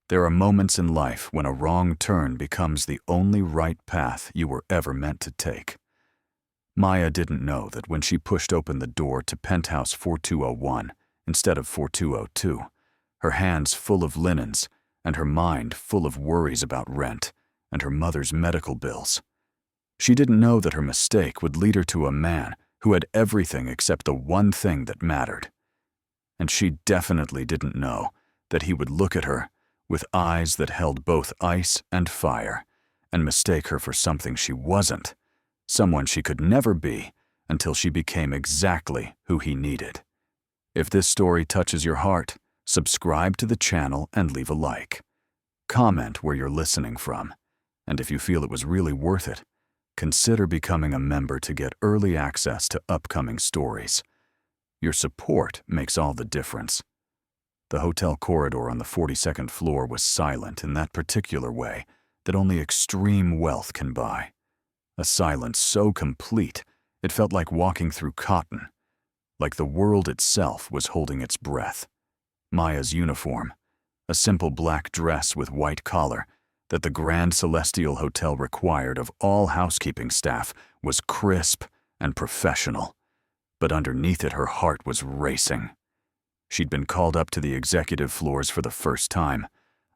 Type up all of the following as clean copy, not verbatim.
There are moments in life when a wrong turn becomes the only right path you were ever meant to take. Maya didn't know that when she pushed open the door to Penthouse 4201 instead of 4202, her hands full of linens and her mind full of worries about rent and her mother's medical bills. She didn't know that her mistake would lead her to a man who had everything except the one thing that mattered. And she definitely didn't know that he would look at her with eyes that held both ice and fire and mistake her for something she wasn't, someone she could never be until she became exactly who he needed. If this story touches your heart, subscribe to the channel and leave a like. Comment where you're listening from, and if you feel it was really worth it, consider becoming a member to get early access to upcoming stories. Your support makes all the difference. The hotel corridor on the 42nd floor was silent in that particular way that only extreme wealth can buy. A silence so complete, it felt like walking through cotton, like the world itself was holding its breath. Maya's uniform, a simple black dress with white collar that the Grand Celestial Hotel required of all housekeeping staff, was crisp and professional, but underneath it her heart was racing. She'd been called up to the executive floors for the first time,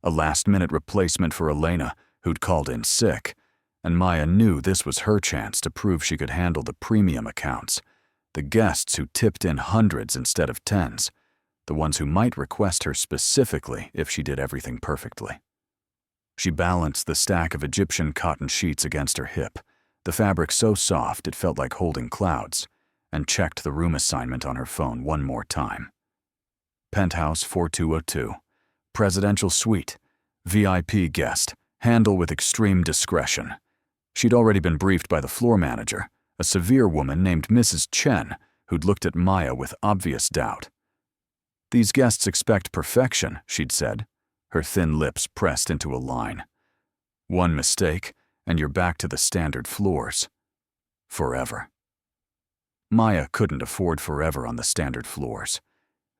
a last-minute replacement for Elena, who'd called in sick, and Maya knew this was her chance to prove she could handle the premium accounts, the guests who tipped in hundreds instead of tens, the ones who might request her specifically if she did everything perfectly. She balanced the stack of Egyptian cotton sheets against her hip, the fabric so soft it felt like holding clouds, and checked the room assignment on her phone one more time. Penthouse 4202, Presidential Suite, VIP guest, handle with extreme discretion. She'd already been briefed by the floor manager, a severe woman named Mrs. Chen, who'd looked at Maya with obvious doubt. "These guests expect perfection," she'd said, her thin lips pressed into a line. "One mistake, and you're back to the standard floors. Forever." Maya couldn't afford forever on the standard floors.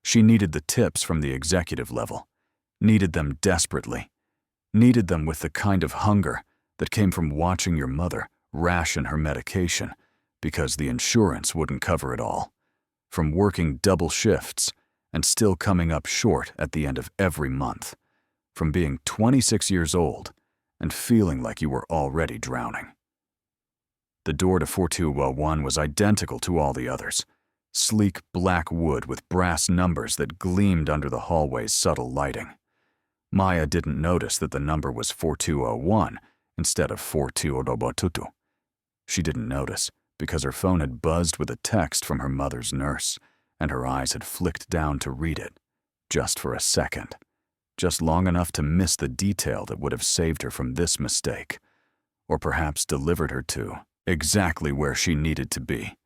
She needed the tips from the executive level, needed them desperately, needed them with the kind of hunger that came from watching your mother ration her medication because the insurance wouldn't cover it all, from working double shifts and still coming up short at the end of every month, from being 26 years old and feeling like you were already drowning. The door to 4201 was identical to all the others, sleek black wood with brass numbers that gleamed under the hallway's subtle lighting. Maya didn't notice that the number was 4201 instead of 4202. She didn't notice because her phone had buzzed with a text from her mother's nurse, and her eyes had flicked down to read it, just for a second, just long enough to miss the detail that would have saved her from this mistake, or perhaps delivered her to exactly where she needed to be.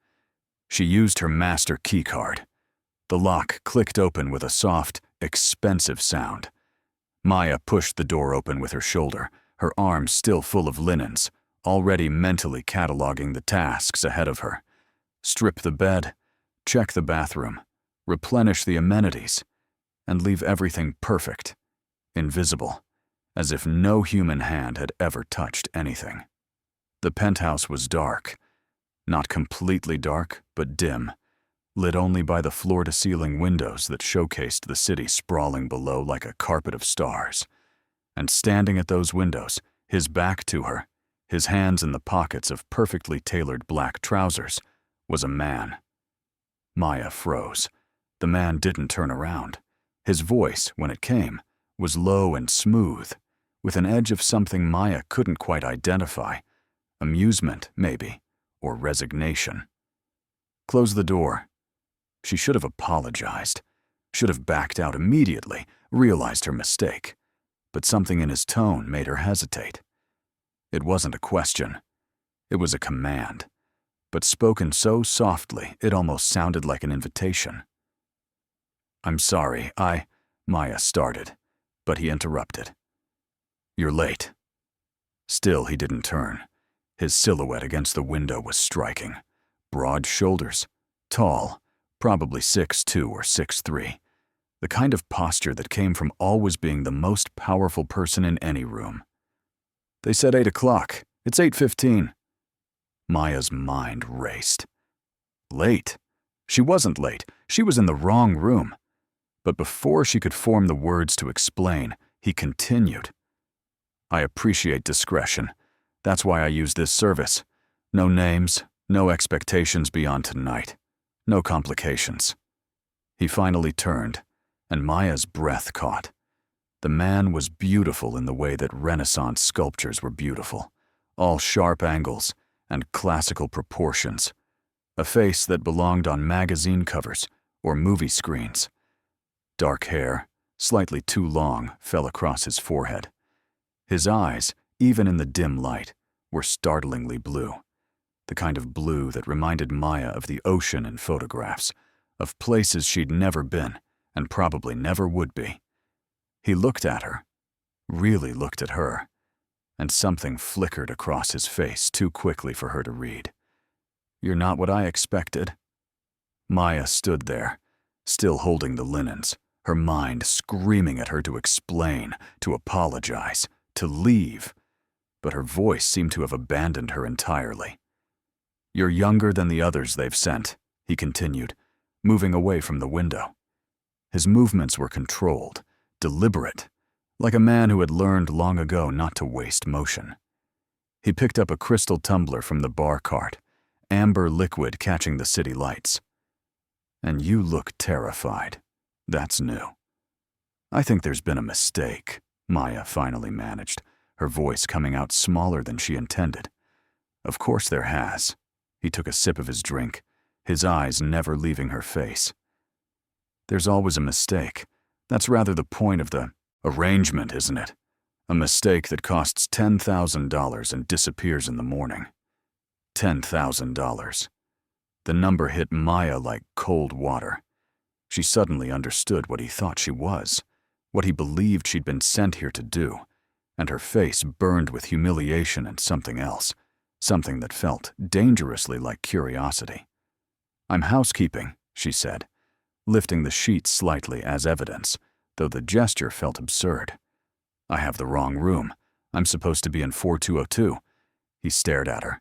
She used her master keycard. The lock clicked open with a soft, expensive sound. Maya pushed the door open with her shoulder, her arms still full of linens, already mentally cataloging the tasks ahead of her. Strip the bed, check the bathroom, replenish the amenities, and leave everything perfect, invisible, as if no human hand had ever touched anything. The penthouse was dark. Not completely dark, but dim, lit only by the floor-to-ceiling windows that showcased the city sprawling below like a carpet of stars. And standing at those windows, his back to her, his hands in the pockets of perfectly tailored black trousers, was a man. Maya froze. The man didn't turn around. His voice, when it came, was low and smooth, with an edge of something Maya couldn't quite identify. Amusement, maybe, or resignation. "Close the door." She should have apologized, should have backed out immediately, realized her mistake. But something in his tone made her hesitate. It wasn't a question. It was a command, but spoken so softly it almost sounded like an invitation. "I'm sorry, Maya started, but he interrupted. "You're late." Still he didn't turn. His silhouette against the window was striking. Broad shoulders, tall, probably 6'2" or 6'3", The kind of posture that came from always being the most powerful person in any room. They said 8 o'clock. It's 8:15. Maya's mind raced. Late? She wasn't late. She was in the wrong room. But before she could form the words to explain, he continued. I appreciate discretion. That's why I use this service. No names, no expectations beyond tonight. No complications. He finally turned, and Maya's breath caught. The man was beautiful in the way that Renaissance sculptures were beautiful, all sharp angles and classical proportions. A face that belonged on magazine covers or movie screens. Dark hair, slightly too long, fell across his forehead. His eyes, even in the dim light, were startlingly blue. The kind of blue that reminded Maya of the ocean in photographs, of places she'd never been and probably never would be. He looked at her, really looked at her, and something flickered across his face too quickly for her to read. You're not what I expected. Maya stood there, still holding the linens, her mind screaming at her to explain, to apologize, to leave. But her voice seemed to have abandoned her entirely. You're younger than the others they've sent, he continued, moving away from the window. His movements were controlled, deliberate, like a man who had learned long ago not to waste motion. He picked up a crystal tumbler from the bar cart, amber liquid catching the city lights. And you look terrified. That's new. I think there's been a mistake, Maya finally managed, her voice coming out smaller than she intended. Of course there has. He took a sip of his drink, his eyes never leaving her face. There's always a mistake. That's rather the point of the arrangement, isn't it? A mistake that costs $10,000 and disappears in the morning. $10,000. The number hit Maya like cold water. She suddenly understood what he thought she was, what he believed she'd been sent here to do, and her face burned with humiliation and something else, something that felt dangerously like curiosity. I'm housekeeping, she said, lifting the sheets slightly as evidence, though the gesture felt absurd. I have the wrong room. I'm supposed to be in 4202. He stared at her.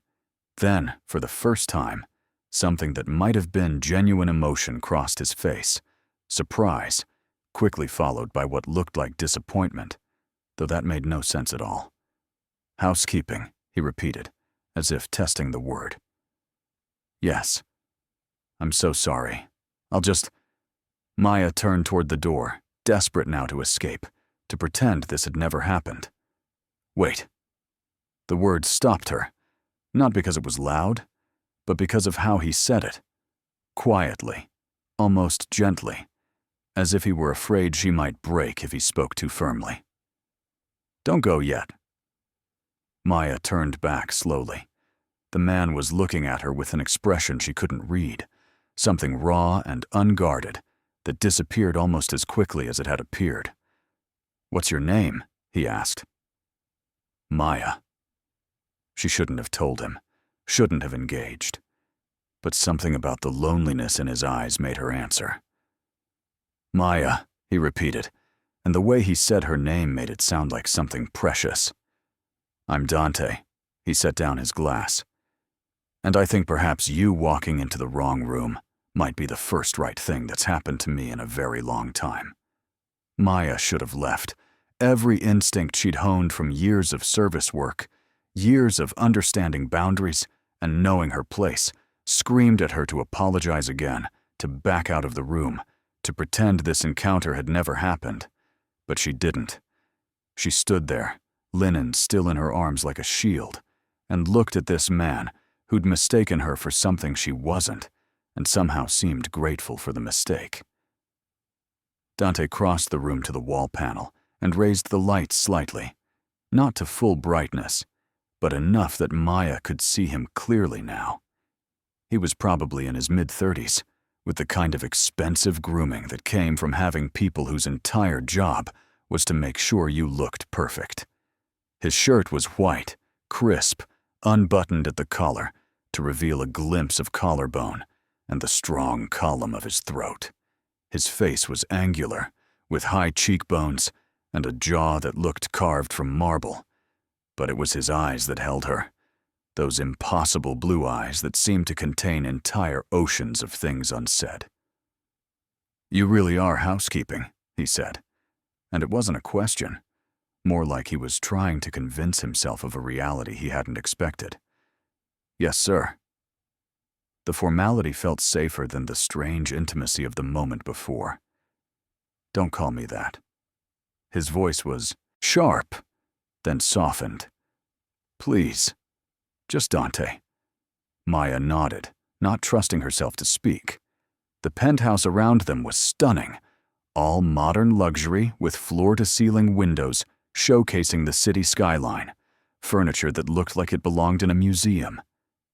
Then, for the first time, something that might have been genuine emotion crossed his face. Surprise, quickly followed by what looked like disappointment, though that made no sense at all. Housekeeping, he repeated, as if testing the word. Yes. I'm so sorry. I'll just... Maya turned toward the door, desperate now to escape, to pretend this had never happened. Wait. The word stopped her, not because it was loud, but because of how he said it. Quietly, almost gently, as if he were afraid she might break if he spoke too firmly. Don't go yet. Maya turned back slowly. The man was looking at her with an expression she couldn't read, something raw and unguarded that disappeared almost as quickly as it had appeared. What's your name? He asked. Maya. She shouldn't have told him, shouldn't have engaged. But something about the loneliness in his eyes made her answer. Maya, he repeated, and the way he said her name made it sound like something precious. I'm Dante. He set down his glass. And I think perhaps you walking into the wrong room might be the first right thing that's happened to me in a very long time. Maya should have left. Every instinct she'd honed from years of service work, years of understanding boundaries and knowing her place, screamed at her to apologize again, to back out of the room, to pretend this encounter had never happened. But she didn't. She stood there, linen still in her arms like a shield, and looked at this man who'd mistaken her for something she wasn't, and somehow seemed grateful for the mistake. Dante crossed the room to the wall panel and raised the lights slightly, not to full brightness, but enough that Maya could see him clearly now. He was probably in his mid-30s, with the kind of expensive grooming that came from having people whose entire job was to make sure you looked perfect. His shirt was white, crisp, unbuttoned at the collar to reveal a glimpse of collarbone and the strong column of his throat. His face was angular, with high cheekbones and a jaw that looked carved from marble. But it was his eyes that held her, those impossible blue eyes that seemed to contain entire oceans of things unsaid. "You really are housekeeping," he said, and it wasn't a question, more like he was trying to convince himself of a reality he hadn't expected. "Yes, sir." The formality felt safer than the strange intimacy of the moment before. "Don't call me that." His voice was sharp, then softened. "Please, just Dante." Maya nodded, not trusting herself to speak. The penthouse around them was stunning, all modern luxury with floor-to-ceiling windows showcasing the city skyline, furniture that looked like it belonged in a museum,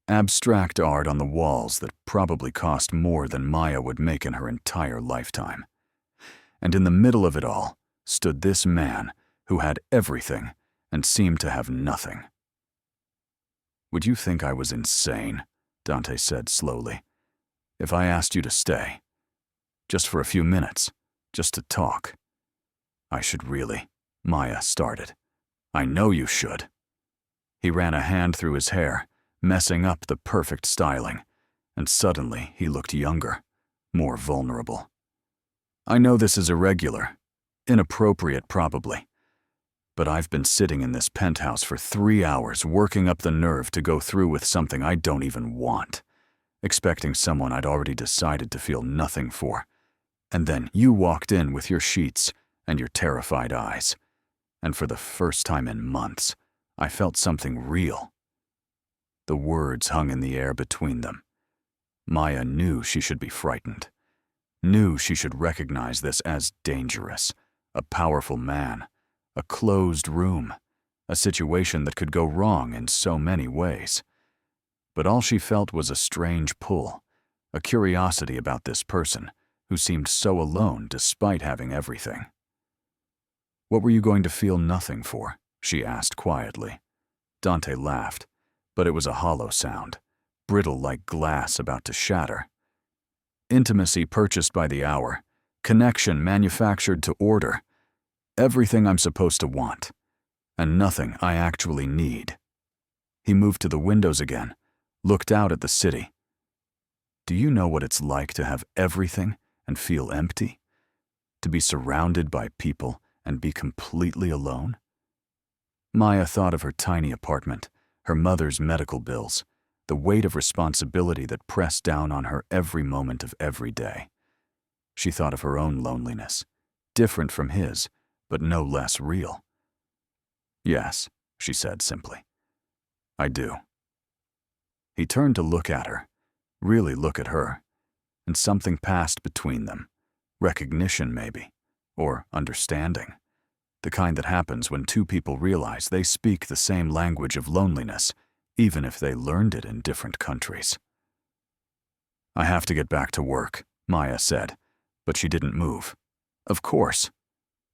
abstract art on the walls that probably cost more than Maya would make in her entire lifetime. And in the middle of it all stood this man who had everything and seemed to have nothing. "Would you think I was insane?" Dante said slowly. "If I asked you to stay, just for a few minutes, just to talk?" "I should really," Maya started. "I know you should." He ran a hand through his hair, messing up the perfect styling, and suddenly he looked younger, more vulnerable. "I know this is irregular, inappropriate probably, but I've been sitting in this penthouse for 3 hours working up the nerve to go through with something I don't even want, expecting someone I'd already decided to feel nothing for. And then you walked in with your sheets and your terrified eyes. And for the first time in months, I felt something real." The words hung in the air between them. Maya knew she should be frightened, knew she should recognize this as dangerous, a powerful man, a closed room, a situation that could go wrong in so many ways. But all she felt was a strange pull, a curiosity about this person who seemed so alone despite having everything. "What were you going to feel nothing for?" she asked quietly. Dante laughed, but it was a hollow sound, brittle like glass about to shatter. "Intimacy purchased by the hour, connection manufactured to order, everything I'm supposed to want, and nothing I actually need." He moved to the windows again, looked out at the city. "Do you know what it's like to have everything and feel empty? To be surrounded by people and be completely alone?" Maya thought of her tiny apartment, her mother's medical bills, the weight of responsibility that pressed down on her every moment of every day. She thought of her own loneliness, different from his, but no less real. "Yes," she said simply. "I do." He turned to look at her, really look at her, and something passed between them. Recognition, maybe, or understanding. The kind that happens when two people realize they speak the same language of loneliness, even if they learned it in different countries. "I have to get back to work," Maya said, but she didn't move. "Of course."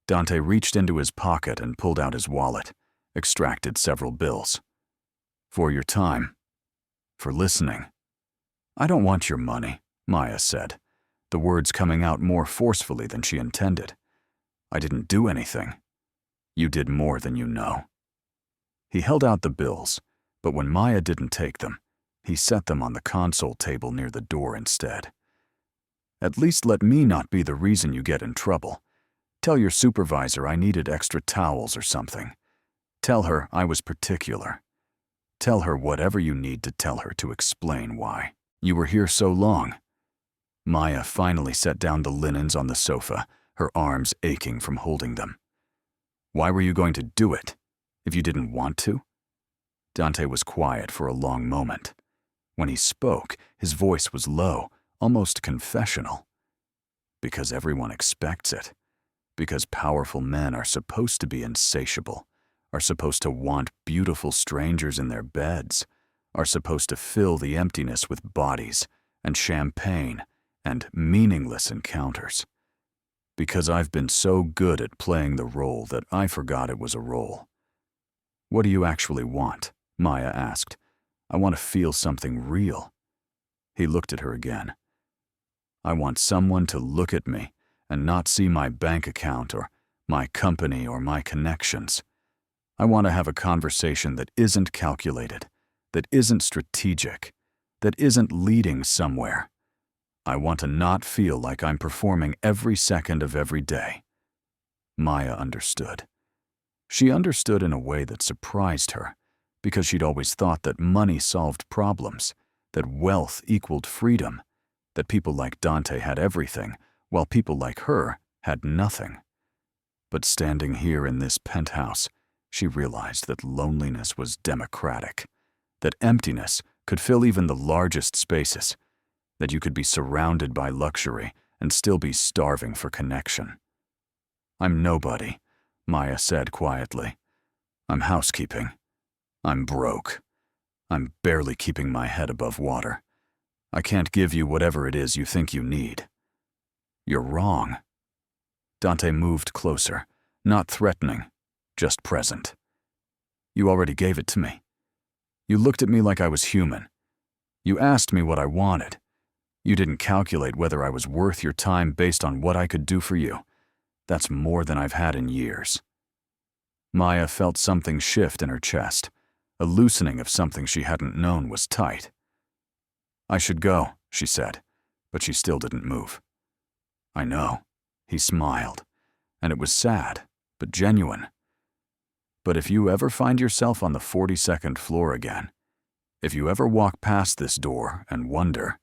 Dante reached into his pocket and pulled out his wallet, extracted several bills. "For your time. For listening." "I don't want your money," Maya said, the words coming out more forcefully than she intended. "I didn't do anything." "You did more than you know." He held out the bills, but when Maya didn't take them, he set them on the console table near the door instead. "At least let me not be the reason you get in trouble. Tell your supervisor I needed extra towels or something. Tell her I was particular. Tell her whatever you need to tell her to explain why you were here so long." Maya finally set down the linens on the sofa, her arms aching from holding them. "Why were you going to do it, if you didn't want to?" Dante was quiet for a long moment. When he spoke, his voice was low, almost confessional. "Because everyone expects it. Because powerful men are supposed to be insatiable, are supposed to want beautiful strangers in their beds, are supposed to fill the emptiness with bodies and champagne and meaningless encounters. Because I've been so good at playing the role that I forgot it was a role." "What do you actually want?" Maya asked. "I want to feel something real." He looked at her again. "I want someone to look at me and not see my bank account or my company or my connections. I want to have a conversation that isn't calculated, that isn't strategic, that isn't leading somewhere. I want to not feel like I'm performing every second of every day. Maya understood. She understood in a way that surprised her, because she'd always thought that money solved problems, that wealth equaled freedom, that people like Dante had everything, while people like her had nothing. But standing here in this penthouse, she realized that loneliness was democratic, that emptiness could fill even the largest spaces, that you could be surrounded by luxury and still be starving for connection. I'm nobody, Maya said quietly. I'm housekeeping. I'm broke. I'm barely keeping my head above water. I can't give you whatever it is you think you need. You're wrong. Dante moved closer, not threatening, just present. You already gave it to me. You looked at me like I was human. You asked me what I wanted. You didn't calculate whether I was worth your time based on what I could do for you. That's more than I've had in years. Maya felt something shift in her chest. A loosening of something she hadn't known was tight. I should go, she said, but she still didn't move. I know, he smiled, and it was sad, but genuine. But if you ever find yourself on the 42nd floor again, if you ever walk past this door and wonder,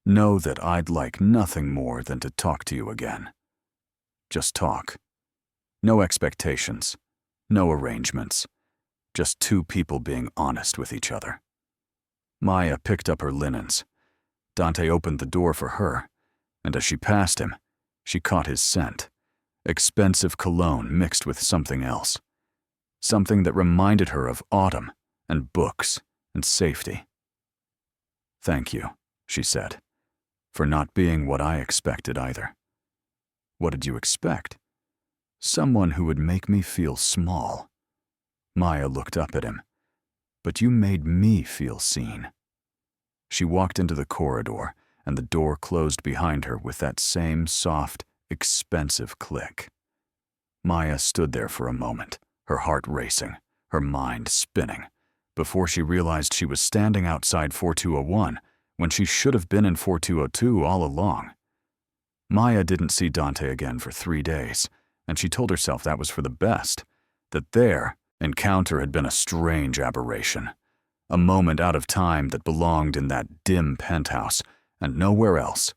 know that I'd like nothing more than to talk to you again. Just talk. No expectations, no arrangements, just two people being honest with each other. Maya picked up her linens. Dante opened the door for her, and as she passed him, she caught his scent, expensive cologne mixed with something else, something that reminded her of autumn and books and safety. Thank you, she said, for not being what I expected either. What did you expect? Someone who would make me feel small. Maya looked up at him. But you made me feel seen. She walked into the corridor, and the door closed behind her with that same soft, expensive click. Maya stood there for a moment, her heart racing, her mind spinning, before she realized she was standing outside 4201 when she should have been in 4202 all along. Maya didn't see Dante again for 3 days, and she told herself that was for the best, that their encounter had been a strange aberration, a moment out of time that belonged in that dim penthouse and nowhere else.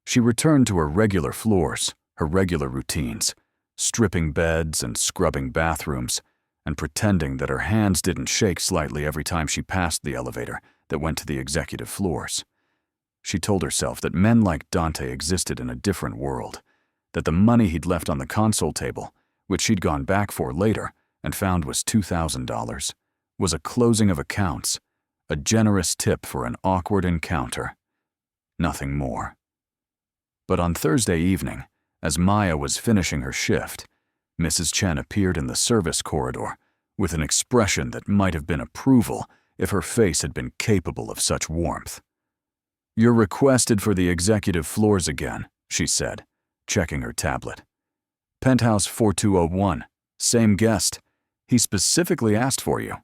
She returned to her regular floors, her regular routines, stripping beds and scrubbing bathrooms, and pretending that her hands didn't shake slightly every time she passed the elevator that went to the executive floors. She told herself that men like Dante existed in a different world, that the money he'd left on the console table, which she'd gone back for later and found was $2,000, was a closing of accounts, a generous tip for an awkward encounter. Nothing more. But on Thursday evening, as Maya was finishing her shift, Mrs. Chen appeared in the service corridor with an expression that might have been approval if her face had been capable of such warmth. You're requested for the executive floors again, she said, checking her tablet. Penthouse 4201, same guest. He specifically asked for you.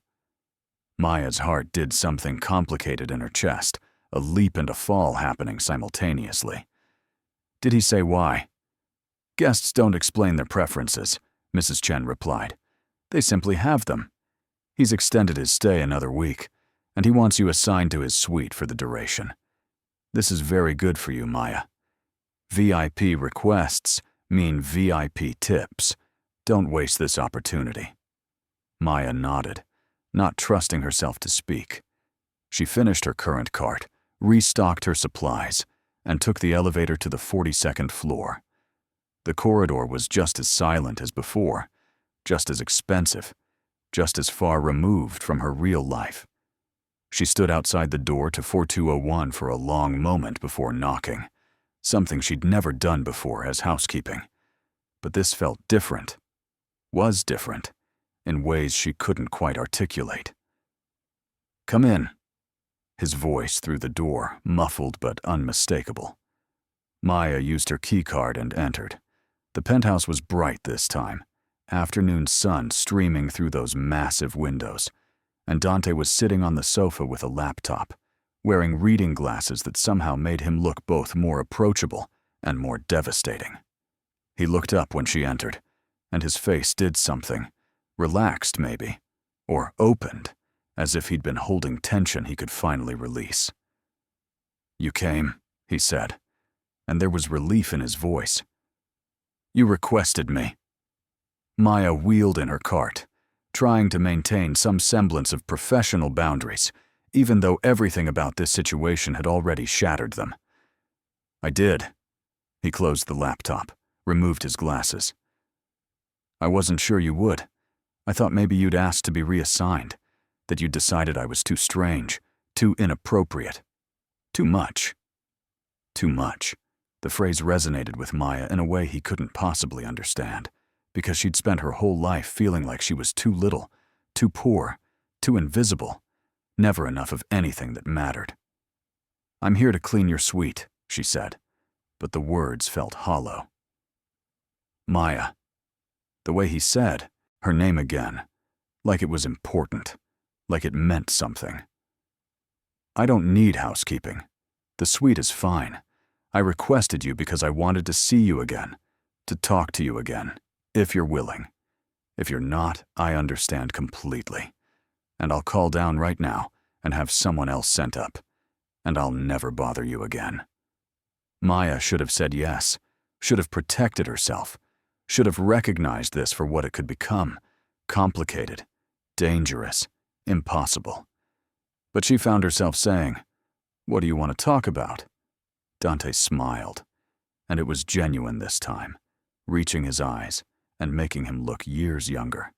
Maya's heart did something complicated in her chest, a leap and a fall happening simultaneously. Did he say why? Guests don't explain their preferences, Mrs. Chen replied. They simply have them. He's extended his stay another week, and he wants you assigned to his suite for the duration. This is very good for you, Maya. VIP requests mean VIP tips. Don't waste this opportunity. Maya nodded, not trusting herself to speak. She finished her current cart, restocked her supplies, and took the elevator to the 42nd floor. The corridor was just as silent as before, just as expensive, just as far removed from her real life. She stood outside the door to 4201 for a long moment before knocking, something she'd never done before as housekeeping. But this felt different, was different, in ways she couldn't quite articulate. Come in. His voice through the door, muffled but unmistakable. Maya used her keycard and entered. The penthouse was bright this time, afternoon sun streaming through those massive windows, and Dante was sitting on the sofa with a laptop, wearing reading glasses that somehow made him look both more approachable and more devastating. He looked up when she entered, and his face did something, relaxed maybe, or opened, as if he'd been holding tension he could finally release. "You came," he said, and there was relief in his voice. "You requested me." Maya wheeled in her cart, trying to maintain some semblance of professional boundaries, even though everything about this situation had already shattered them. "I did." He closed the laptop, removed his glasses. "I wasn't sure you would. I thought maybe you'd asked to be reassigned, that you'd decided I was too strange, too inappropriate. Too much." Too much. The phrase resonated with Maya in a way he couldn't possibly understand, because she'd spent her whole life feeling like she was too little, too poor, too invisible, never enough of anything that mattered. "I'm here to clean your suite," she said, but the words felt hollow. "Maya." The way he said her name again, like it was important, like it meant something. "I don't need housekeeping. The suite is fine. I requested you because I wanted to see you again, to talk to you again, if you're willing. If you're not, I understand completely. And I'll call down right now and have someone else sent up, and I'll never bother you again." Maya should have said yes, should have protected herself, should have recognized this for what it could become: complicated, dangerous, impossible. But she found herself saying, "What do you want to talk about?" Dante smiled, and it was genuine this time, reaching his eyes and making him look years younger.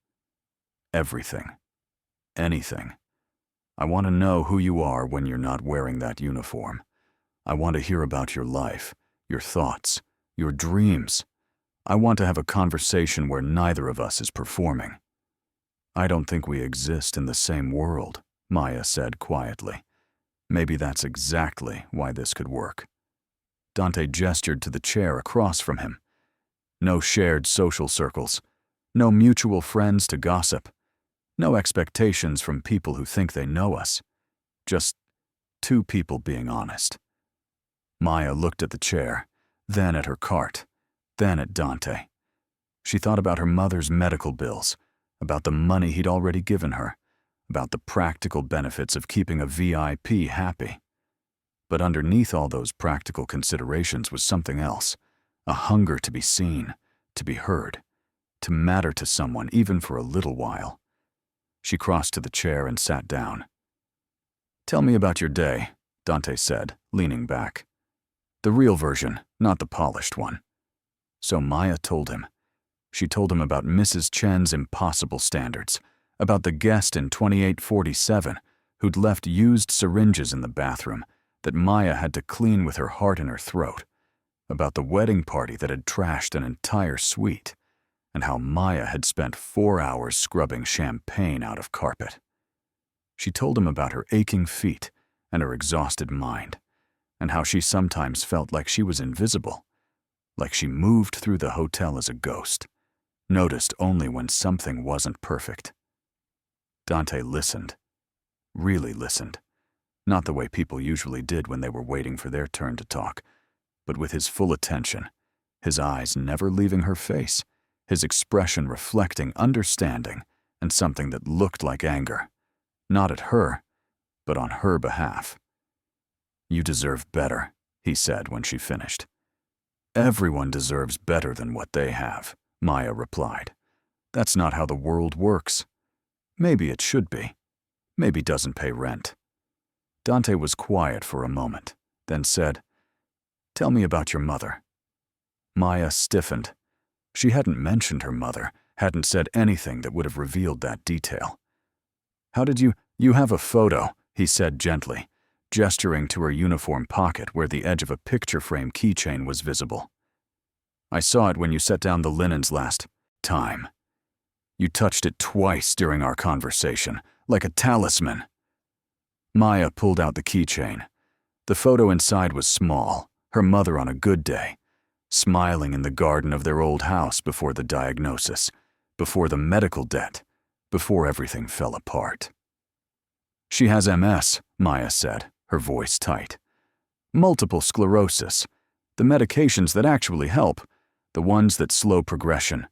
"Everything. Anything. I want to know who you are when you're not wearing that uniform. I want to hear about your life, your thoughts, your dreams. I want to have a conversation where neither of us is performing." "I don't think we exist in the same world," Maya said quietly. "Maybe that's exactly why this could work." Dante gestured to the chair across from him. No shared social circles, no mutual friends to gossip, no expectations from people who think they know us. Just two people being honest. Maya looked at the chair, then at her cart, then at Dante. She thought about her mother's medical bills, about the money he'd already given her, about the practical benefits of keeping a VIP happy. But underneath all those practical considerations was something else, a hunger to be seen, to be heard, to matter to someone even for a little while. She crossed to the chair and sat down. "Tell me about your day," Dante said, leaning back. "The real version, not the polished one." So Maya told him. She told him about Mrs. Chen's impossible standards, about the guest in 2847 who'd left used syringes in the bathroom that Maya had to clean with her heart in her throat, about the wedding party that had trashed an entire suite, and how Maya had spent 4 hours scrubbing champagne out of carpet. She told him about her aching feet and her exhausted mind, and how she sometimes felt like she was invisible, like she moved through the hotel as a ghost, noticed only when something wasn't perfect. Dante listened, really listened, not the way people usually did when they were waiting for their turn to talk, but with his full attention, his eyes never leaving her face, his expression reflecting understanding and something that looked like anger, not at her, but on her behalf. "You deserve better," he said when she finished. "Everyone deserves better than what they have," Maya replied. "That's not how the world works. Maybe it should be. Maybe doesn't pay rent." Dante was quiet for a moment, then said, "Tell me about your mother." Maya stiffened. She hadn't mentioned her mother, hadn't said anything that would have revealed that detail. "How did you have a photo," he said gently, gesturing to her uniform pocket where the edge of a picture frame keychain was visible. "I saw it when you set down the linens last time. You touched it twice during our conversation, like a talisman." Maya pulled out the keychain. The photo inside was small, her mother on a good day, smiling in the garden of their old house before the diagnosis, before the medical debt, before everything fell apart. She has MS, Maya said, her voice tight. Multiple sclerosis. The medications that actually help, the ones that slow progression.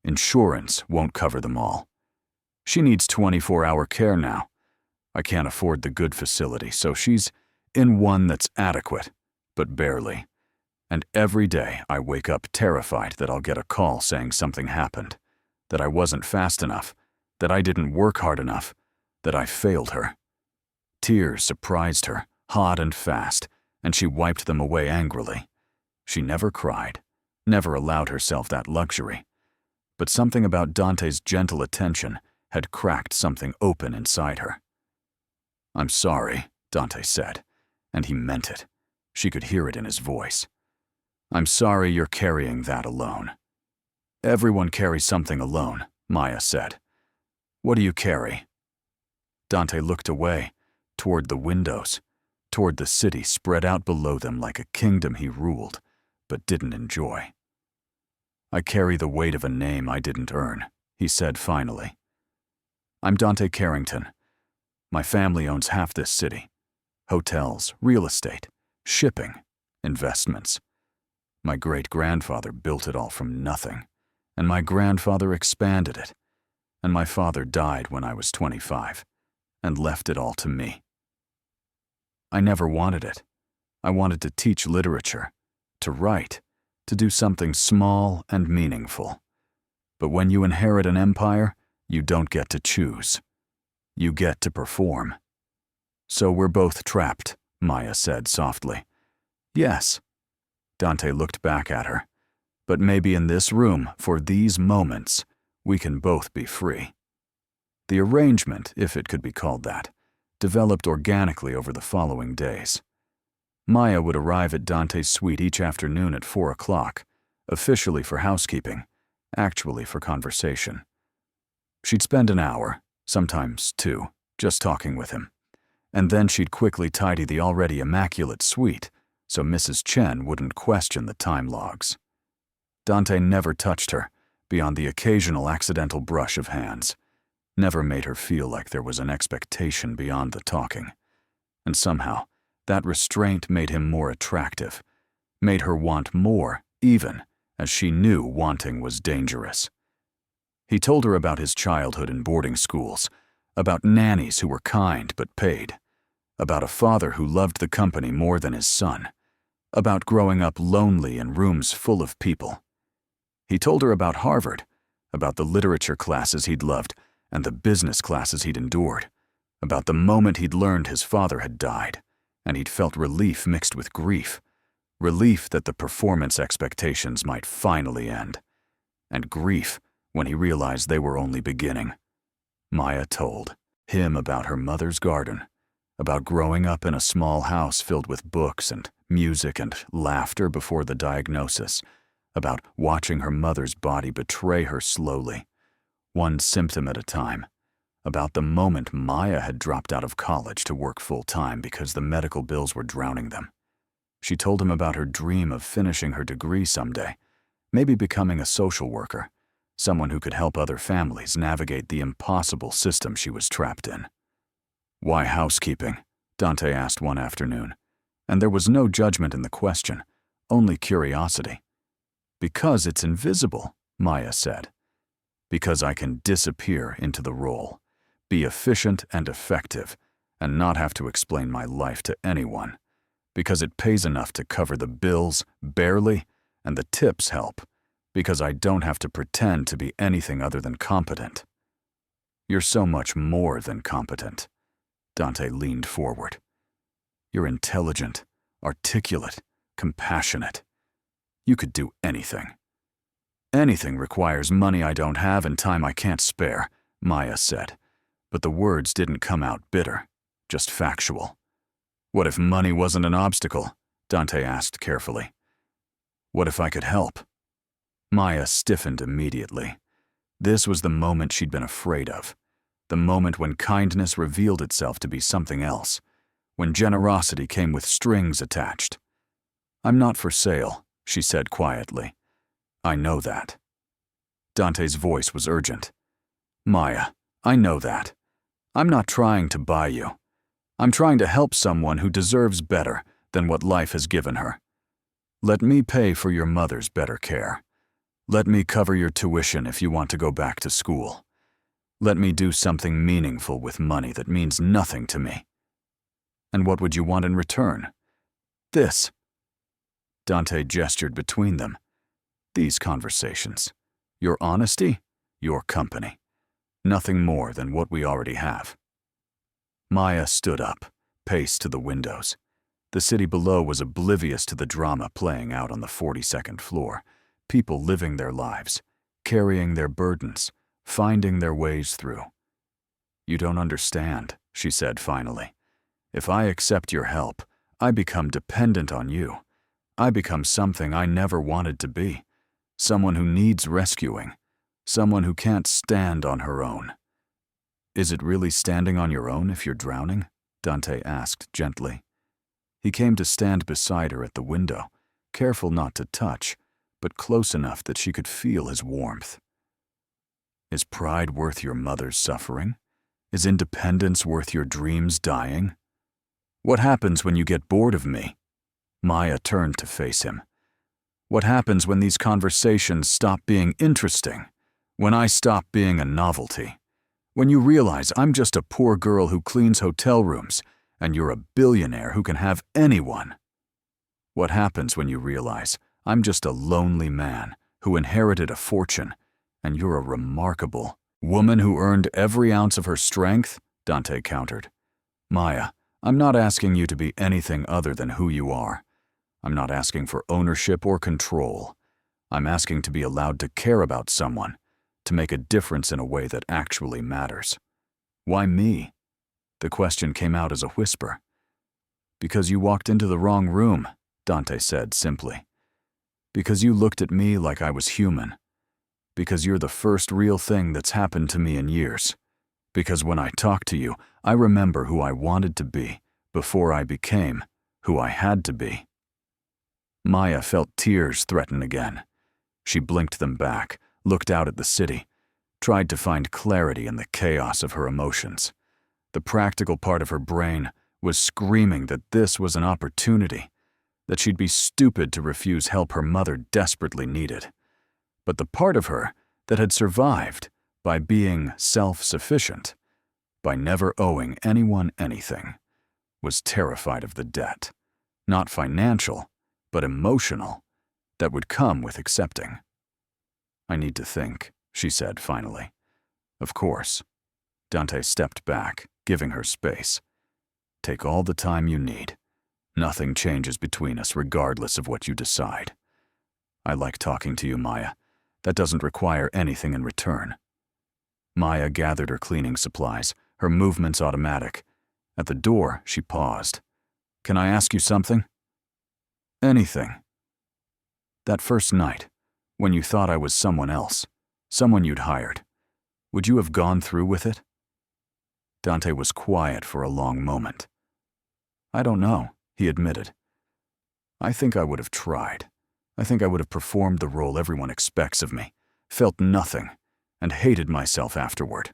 Insurance won't cover them all. She needs 24-hour care now. I can't afford the good facility, so she's in one that's adequate, but barely. And every day I wake up terrified that I'll get a call saying something happened, that I wasn't fast enough, that I didn't work hard enough, that I failed her. Tears surprised her, hot and fast, and she wiped them away angrily. She never cried, never allowed herself that luxury. But something about Dante's gentle attention had cracked something open inside her. "I'm sorry," Dante said, and he meant it. She could hear it in his voice. "I'm sorry you're carrying that alone." "Everyone carries something alone," Maya said. "What do you carry?" Dante looked away, toward the windows, toward the city spread out below them like a kingdom he ruled, but didn't enjoy. "I carry the weight of a name I didn't earn," he said finally. "I'm Dante Carrington. My family owns half this city. Hotels, real estate, shipping, investments. My great-grandfather built it all from nothing, and my grandfather expanded it, and my father died when I was 25, and left it all to me. I never wanted it. I wanted to teach literature, to write, to do something small and meaningful. But when you inherit an empire, you don't get to choose. You get to perform. So we're both trapped," Maya said softly. "Yes." Dante looked back at her. "But maybe in this room, for these moments, we can both be free." The arrangement, if it could be called that, developed organically over the following days. Maya would arrive at Dante's suite each afternoon at 4 o'clock, officially for housekeeping, actually for conversation. She'd spend an hour, sometimes 2, just talking with him, and then she'd quickly tidy the already immaculate suite so Mrs. Chen wouldn't question the time logs. Dante never touched her, beyond the occasional accidental brush of hands, never made her feel like there was an expectation beyond the talking. And somehow, that restraint made him more attractive, made her want more, even as she knew wanting was dangerous. He told her about his childhood in boarding schools, about nannies who were kind but paid, about a father who loved the company more than his son, about growing up lonely in rooms full of people. He told her about Harvard, about the literature classes he'd loved and the business classes he'd endured, about the moment he'd learned his father had died, and he'd felt relief mixed with grief, relief that the performance expectations might finally end, and grief when he realized they were only beginning. Maya told him about her mother's garden, about growing up in a small house filled with books and music and laughter before the diagnosis, about watching her mother's body betray her slowly, one symptom at a time, about the moment Maya had dropped out of college to work full-time because the medical bills were drowning them. She told him about her dream of finishing her degree someday, maybe becoming a social worker, someone who could help other families navigate the impossible system she was trapped in. "Why housekeeping?" Dante asked one afternoon, and there was no judgment in the question, only curiosity. "Because it's invisible," Maya said. "Because I can disappear into the role, be efficient and effective, and not have to explain my life to anyone. Because it pays enough to cover the bills, barely, and the tips help. Because I don't have to pretend to be anything other than competent." "You're so much more than competent." Dante leaned forward. "You're intelligent, articulate, compassionate. You could do anything." "Anything requires money I don't have and time I can't spare," Maya said, but the words didn't come out bitter, just factual. "What if money wasn't an obstacle?" Dante asked carefully. "What if I could help?" Maya stiffened immediately. This was the moment she'd been afraid of, the moment when kindness revealed itself to be something else, when generosity came with strings attached. I'm not for sale, she said quietly. I know that. Dante's voice was urgent. Maya, I know that. I'm not trying to buy you. I'm trying to help someone who deserves better than what life has given her. Let me pay for your mother's better care. Let me cover your tuition if you want to go back to school. Let me do something meaningful with money that means nothing to me. And what would you want in return? This. Dante gestured between them. These conversations. Your honesty, your company. Nothing more than what we already have. Maya stood up, paced to the windows. The city below was oblivious to the drama playing out on the 42nd floor. People living their lives, carrying their burdens, finding their ways through. You don't understand, she said finally. If I accept your help, I become dependent on you. I become something I never wanted to be. Someone who needs rescuing. Someone who can't stand on her own. Is it really standing on your own if you're drowning? Dante asked gently. He came to stand beside her at the window, careful not to touch, but close enough that she could feel his warmth. Is pride worth your mother's suffering? Is independence worth your dreams dying? What happens when you get bored of me? Maya turned to face him. What happens when these conversations stop being interesting? When I stop being a novelty? When you realize I'm just a poor girl who cleans hotel rooms and you're a billionaire who can have anyone? What happens when you realize I'm just a lonely man who inherited a fortune and you're a remarkable woman who earned every ounce of her strength? Dante countered. Maya, I'm not asking you to be anything other than who you are. I'm not asking for ownership or control. I'm asking to be allowed to care about someone, to make a difference in a way that actually matters. Why me? The question came out as a whisper. Because you walked into the wrong room, Dante said simply. Because you looked at me like I was human. Because you're the first real thing that's happened to me in years. Because when I talk to you, I remember who I wanted to be before I became who I had to be. Maya felt tears threaten again. She blinked them back, looked out at the city, tried to find clarity in the chaos of her emotions. The practical part of her brain was screaming that this was an opportunity, that she'd be stupid to refuse help her mother desperately needed. But the part of her that had survived by being self-sufficient, by never owing anyone anything, was terrified of the debt, not financial, but emotional, that would come with accepting. I need to think, she said finally. Of course. Dante stepped back, giving her space. Take all the time you need. Nothing changes between us regardless of what you decide. I like talking to you, Maya. That doesn't require anything in return. Maya gathered her cleaning supplies, her movements automatic. At the door, she paused. Can I ask you something? Anything. That first night, when you thought I was someone else, someone you'd hired, would you have gone through with it? Dante was quiet for a long moment. I don't know, he admitted. I think I would have tried. I think I would have performed the role everyone expects of me, felt nothing, and hated myself afterward.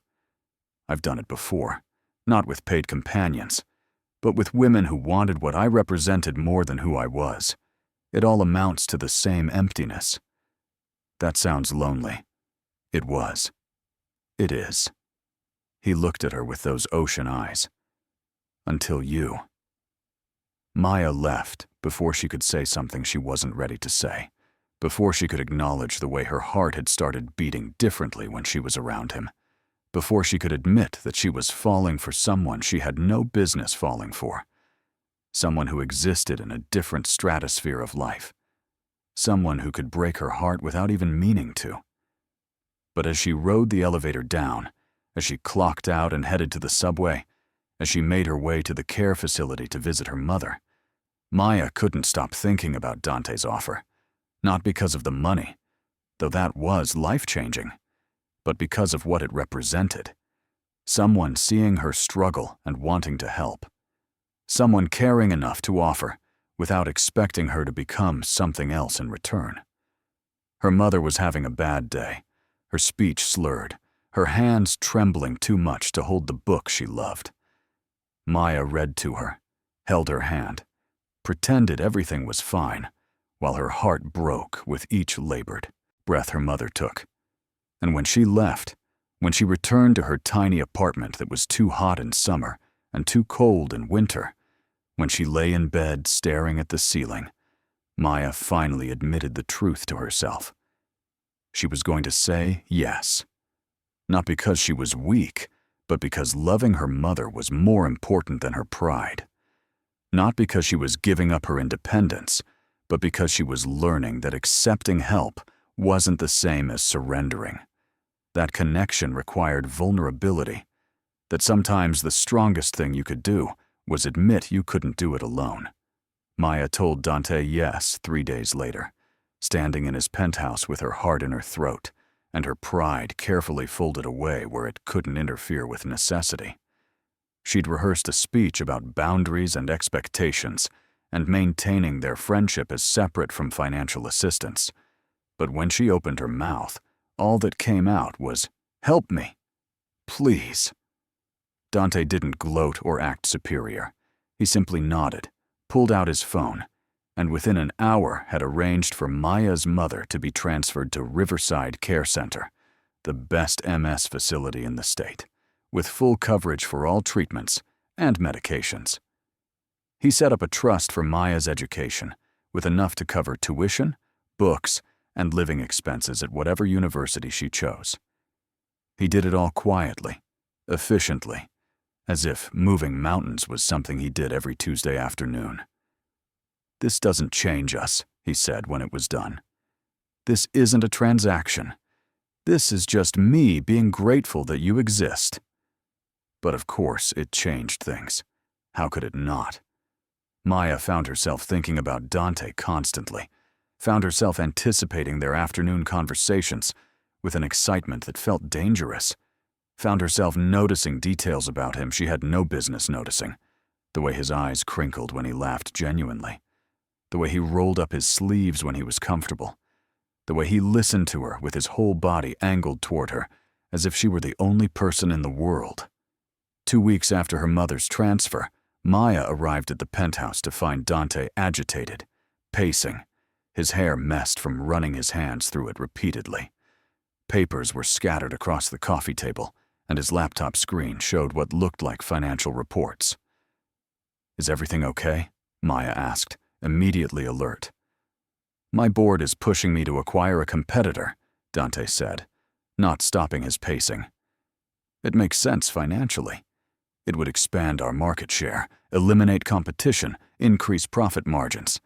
I've done it before, not with paid companions, but with women who wanted what I represented more than who I was. It all amounts to the same emptiness. That sounds lonely. It was. It is. He looked at her with those ocean eyes. Until you. Maya left before she could say something she wasn't ready to say, before she could acknowledge the way her heart had started beating differently when she was around him, before she could admit that she was falling for someone she had no business falling for, someone who existed in a different stratosphere of life, someone who could break her heart without even meaning to. But as she rode the elevator down, as she clocked out and headed to the subway, as she made her way to the care facility to visit her mother, Maya couldn't stop thinking about Dante's offer, not because of the money, though that was life-changing, but because of what it represented. Someone seeing her struggle and wanting to help. Someone caring enough to offer, without expecting her to become something else in return. Her mother was having a bad day, her speech slurred, her hands trembling too much to hold the book she loved. Maya read to her, held her hand, pretended everything was fine, while her heart broke with each labored breath her mother took. And when she left, when she returned to her tiny apartment that was too hot in summer and too cold in winter, when she lay in bed staring at the ceiling, Maya finally admitted the truth to herself. She was going to say yes. Not because she was weak, but because loving her mother was more important than her pride. Not because she was giving up her independence, but because she was learning that accepting help wasn't the same as surrendering. That connection required vulnerability, that sometimes the strongest thing you could do was admit you couldn't do it alone. Maya told Dante yes 3 days later, standing in his penthouse with her heart in her throat and her pride carefully folded away where it couldn't interfere with necessity. She'd rehearsed a speech about boundaries and expectations and maintaining their friendship as separate from financial assistance. But when she opened her mouth, all that came out was, "Help me. Please." Dante didn't gloat or act superior. He simply nodded, pulled out his phone, and within an hour had arranged for Maya's mother to be transferred to Riverside Care Center, the best MS facility in the state, with full coverage for all treatments and medications. He set up a trust for Maya's education, with enough to cover tuition, books, and living expenses at whatever university she chose. He did it all quietly, efficiently, as if moving mountains was something he did every Tuesday afternoon. "This doesn't change us," he said when it was done. "This isn't a transaction. This is just me being grateful that you exist." But of course, it changed things. How could it not? Maya found herself thinking about Dante constantly, found herself anticipating their afternoon conversations with an excitement that felt dangerous, found herself noticing details about him she had no business noticing, the way his eyes crinkled when he laughed genuinely, the way he rolled up his sleeves when he was comfortable, the way he listened to her with his whole body angled toward her, as if she were the only person in the world. 2 weeks after her mother's transfer, Maya arrived at the penthouse to find Dante agitated, pacing, his hair messed from running his hands through it repeatedly. Papers were scattered across the coffee table, and his laptop screen showed what looked like financial reports. "Is everything okay?" Maya asked, immediately alert. "My board is pushing me to acquire a competitor," Dante said, not stopping his pacing. "It makes sense financially. It would expand our market share, eliminate competition, increase profit margins.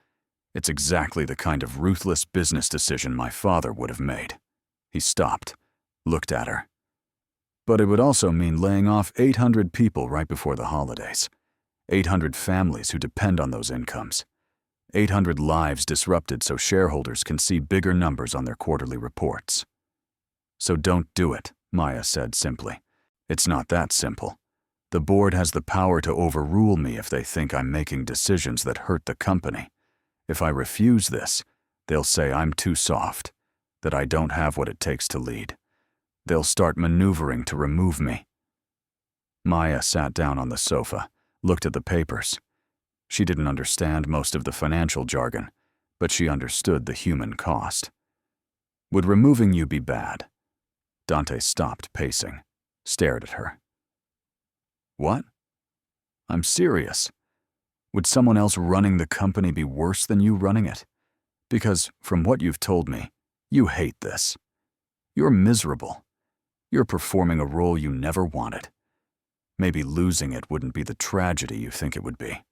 It's exactly the kind of ruthless business decision my father would have made." He stopped, looked at her. "But it would also mean laying off 800 people right before the holidays. 800 families who depend on those incomes. 800 lives disrupted so shareholders can see bigger numbers on their quarterly reports." "So don't do it," Maya said simply. "It's not that simple. The board has the power to overrule me if they think I'm making decisions that hurt the company. If I refuse this, they'll say I'm too soft, that I don't have what it takes to lead. They'll start maneuvering to remove me." Maya sat down on the sofa, looked at the papers. She didn't understand most of the financial jargon, but she understood the human cost. "Would removing you be bad?" Dante stopped pacing, stared at her. "What? I'm serious. Would someone else running the company be worse than you running it? Because, from what you've told me, you hate this. You're miserable. You're performing a role you never wanted. Maybe losing it wouldn't be the tragedy you think it would be."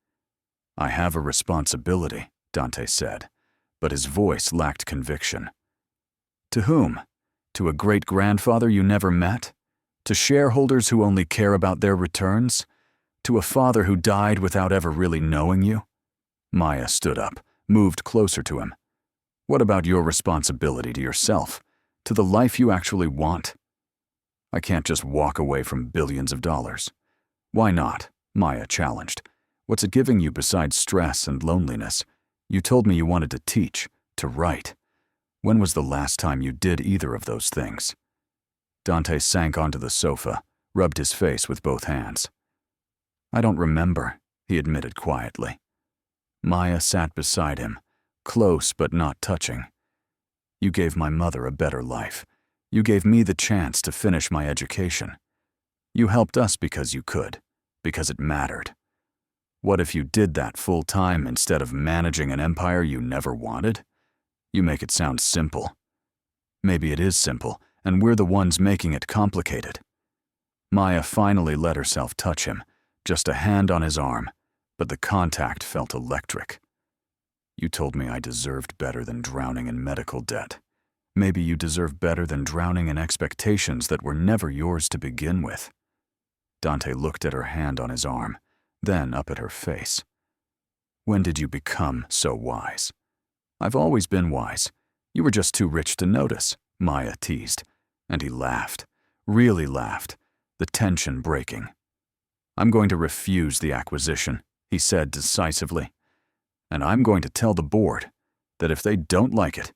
"I have a responsibility," Dante said, but his voice lacked conviction. "To whom? To a great-grandfather you never met? To shareholders who only care about their returns? To a father who died without ever really knowing you?" Maya stood up, moved closer to him. "What about your responsibility to yourself, to the life you actually want?" "I can't just walk away from billions of dollars." "Why not?" Maya challenged. "What's it giving you besides stress and loneliness? You told me you wanted to teach, to write. When was the last time you did either of those things? Dante sank onto the sofa, rubbed his face with both hands. I don't remember, he admitted quietly. Maya sat beside him, close but not touching. You gave my mother a better life. You gave me the chance to finish my education. You helped us because you could, because it mattered. What if you did that full-time instead of managing an empire you never wanted? You make it sound simple. Maybe it is simple, and we're the ones making it complicated. Maya finally let herself touch him, just a hand on his arm, but the contact felt electric. You told me I deserved better than drowning in medical debt. Maybe you deserve better than drowning in expectations that were never yours to begin with. Dante looked at her hand on his arm, then up at her face. When did you become so wise? I've always been wise. You were just too rich to notice, Maya teased, and he laughed, really laughed, the tension breaking. I'm going to refuse the acquisition, he said decisively. And I'm going to tell the board that if they don't like it,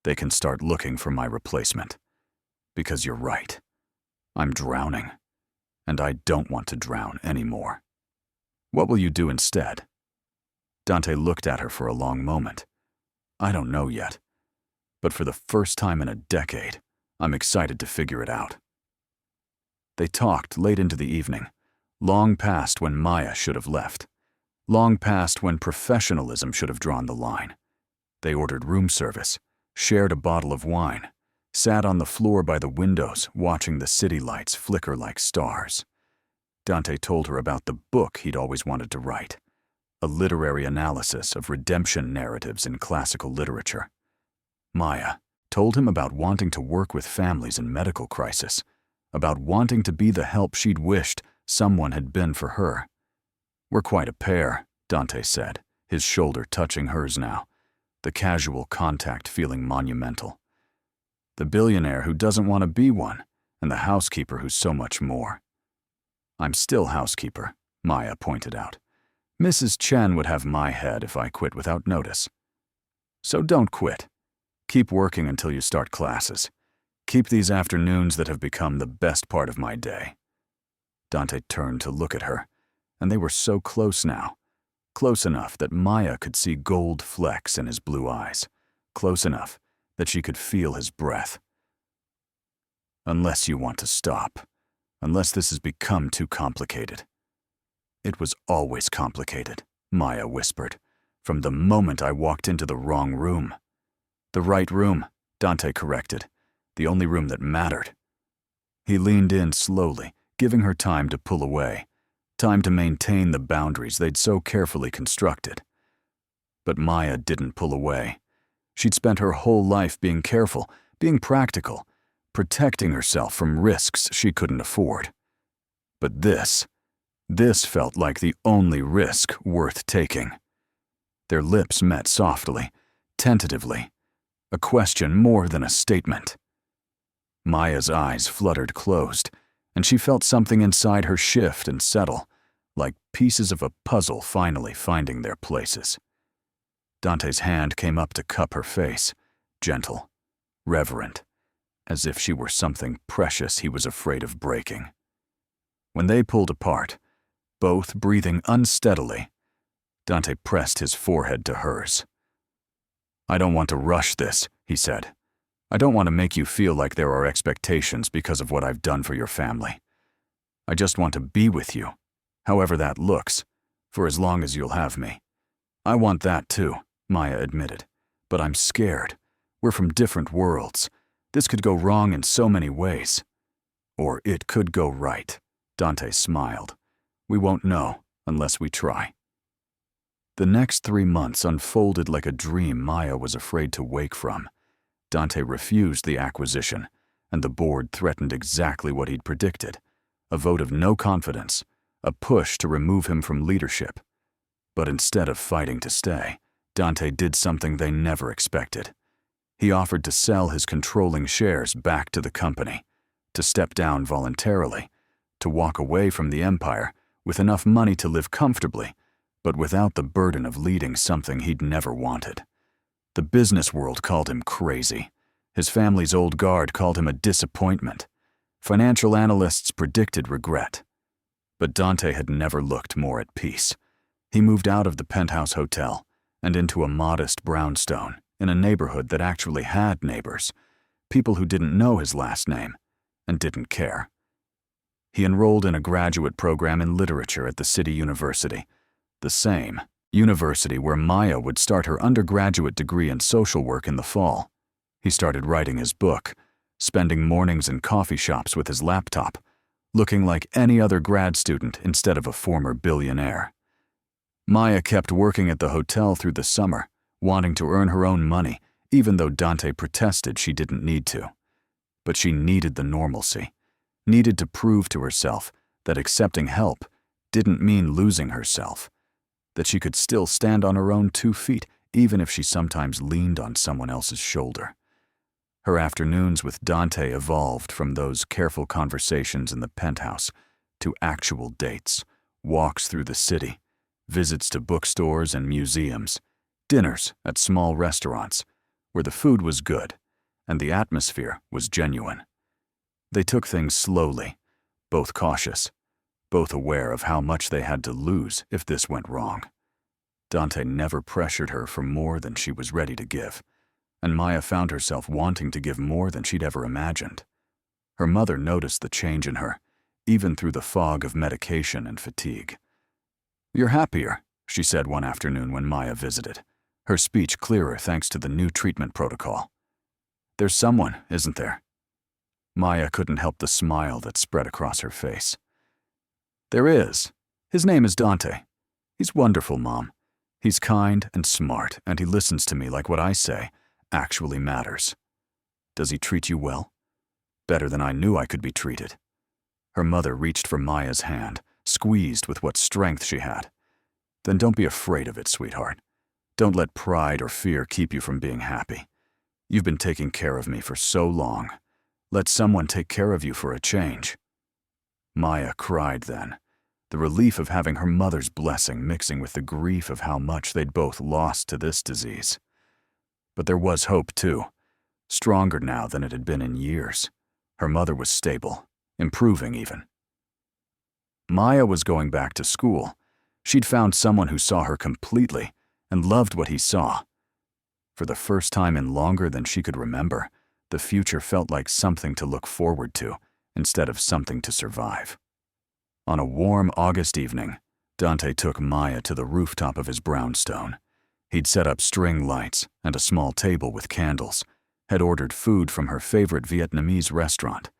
they can start looking for my replacement. Because you're right. I'm drowning, and I don't want to drown anymore. What will you do instead? Dante looked at her for a long moment. I don't know yet, but for the first time in a decade, I'm excited to figure it out. They talked late into the evening, long past when Maya should have left, long past when professionalism should have drawn the line. They ordered room service, shared a bottle of wine, sat on the floor by the windows watching the city lights flicker like stars. Dante told her about the book he'd always wanted to write, a literary analysis of redemption narratives in classical literature. Maya told him about wanting to work with families in medical crisis, about wanting to be the help she'd wished someone had been for her. We're quite a pair, Dante said, his shoulder touching hers now, the casual contact feeling monumental. The billionaire who doesn't want to be one, and the housekeeper who's so much more. I'm still housekeeper, Maya pointed out. Mrs. Chen would have my head if I quit without notice. So don't quit. Keep working until you start classes. Keep these afternoons that have become the best part of my day. Dante turned to look at her, and they were so close now. Close enough that Maya could see gold flecks in his blue eyes. Close enough that she could feel his breath. Unless you want to stop. Unless this has become too complicated. It was always complicated, Maya whispered, from the moment I walked into the wrong room. The right room, Dante corrected, the only room that mattered. He leaned in slowly, giving her time to pull away, time to maintain the boundaries they'd so carefully constructed. But Maya didn't pull away. She'd spent her whole life being careful, being practical, protecting herself from risks she couldn't afford. But this felt like the only risk worth taking. Their lips met softly, tentatively, a question more than a statement. Maya's eyes fluttered closed, and she felt something inside her shift and settle, like pieces of a puzzle finally finding their places. Dante's hand came up to cup her face, gentle, reverent, as if she were something precious he was afraid of breaking. When they pulled apart, both breathing unsteadily, Dante pressed his forehead to hers. I don't want to rush this, he said. I don't want to make you feel like there are expectations because of what I've done for your family. I just want to be with you, however that looks, for as long as you'll have me. I want that too, Maya admitted, but I'm scared. We're from different worlds. This could go wrong in so many ways. Or it could go right, Dante smiled. We won't know unless we try. The next 3 months unfolded like a dream Maya was afraid to wake from. Dante refused the acquisition, and the board threatened exactly what he'd predicted, a vote of no confidence, a push to remove him from leadership. But instead of fighting to stay, Dante did something they never expected. He offered to sell his controlling shares back to the company, to step down voluntarily, to walk away from the empire with enough money to live comfortably, but without the burden of leading something he'd never wanted. The business world called him crazy. His family's old guard called him a disappointment. Financial analysts predicted regret. But Dante had never looked more at peace. He moved out of the Penthouse Hotel and into a modest brownstone in a neighborhood that actually had neighbors, people who didn't know his last name and didn't care. He enrolled in a graduate program in literature at the city university, the same university where Maya would start her undergraduate degree in social work in the fall. He started writing his book, spending mornings in coffee shops with his laptop, looking like any other grad student instead of a former billionaire. Maya kept working at the hotel through the summer, wanting to earn her own money, even though Dante protested she didn't need to. But she needed the normalcy, needed to prove to herself that accepting help didn't mean losing herself, that she could still stand on her own 2 feet even if she sometimes leaned on someone else's shoulder. Her afternoons with Dante evolved from those careful conversations in the penthouse to actual dates, walks through the city, visits to bookstores and museums, dinners at small restaurants where the food was good and the atmosphere was genuine. They took things slowly, both cautious, both aware of how much they had to lose if this went wrong. Dante never pressured her for more than she was ready to give, and Maya found herself wanting to give more than she'd ever imagined. Her mother noticed the change in her, even through the fog of medication and fatigue. "You're happier," she said one afternoon when Maya visited, her speech clearer thanks to the new treatment protocol. "There's someone, isn't there?" Maya couldn't help the smile that spread across her face. "There is. His name is Dante. He's wonderful, Mom. He's kind and smart, and he listens to me like what I say actually matters. Does he treat you well? Better than I knew I could be treated." Her mother reached for Maya's hand, squeezed with what strength she had. "Then don't be afraid of it, sweetheart. Don't let pride or fear keep you from being happy. You've been taking care of me for so long. Let someone take care of you for a change." Maya cried then, the relief of having her mother's blessing mixing with the grief of how much they'd both lost to this disease. But there was hope, too, stronger now than it had been in years. Her mother was stable, improving even. Maya was going back to school. She'd found someone who saw her completely and loved what he saw. For the first time in longer than she could remember, the future felt like something to look forward to instead of something to survive. On a warm August evening, Dante took Maya to the rooftop of his brownstone. He'd set up string lights and a small table with candles, had ordered food from her favorite Vietnamese restaurant,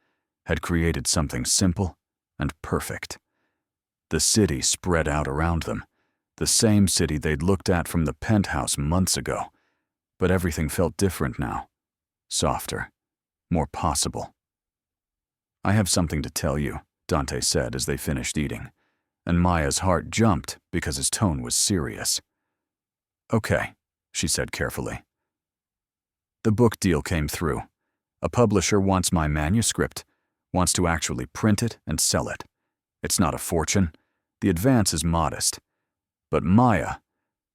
had created something simple and perfect. The city spread out around them, the same city they'd looked at from the penthouse months ago, but everything felt different now, softer, more possible. "I have something to tell you," Dante said as they finished eating, and Maya's heart jumped because his tone was serious. "Okay," she said carefully. "The book deal came through. A publisher wants my manuscript, wants to actually print it and sell it. It's not a fortune. The advance is modest. But Maya,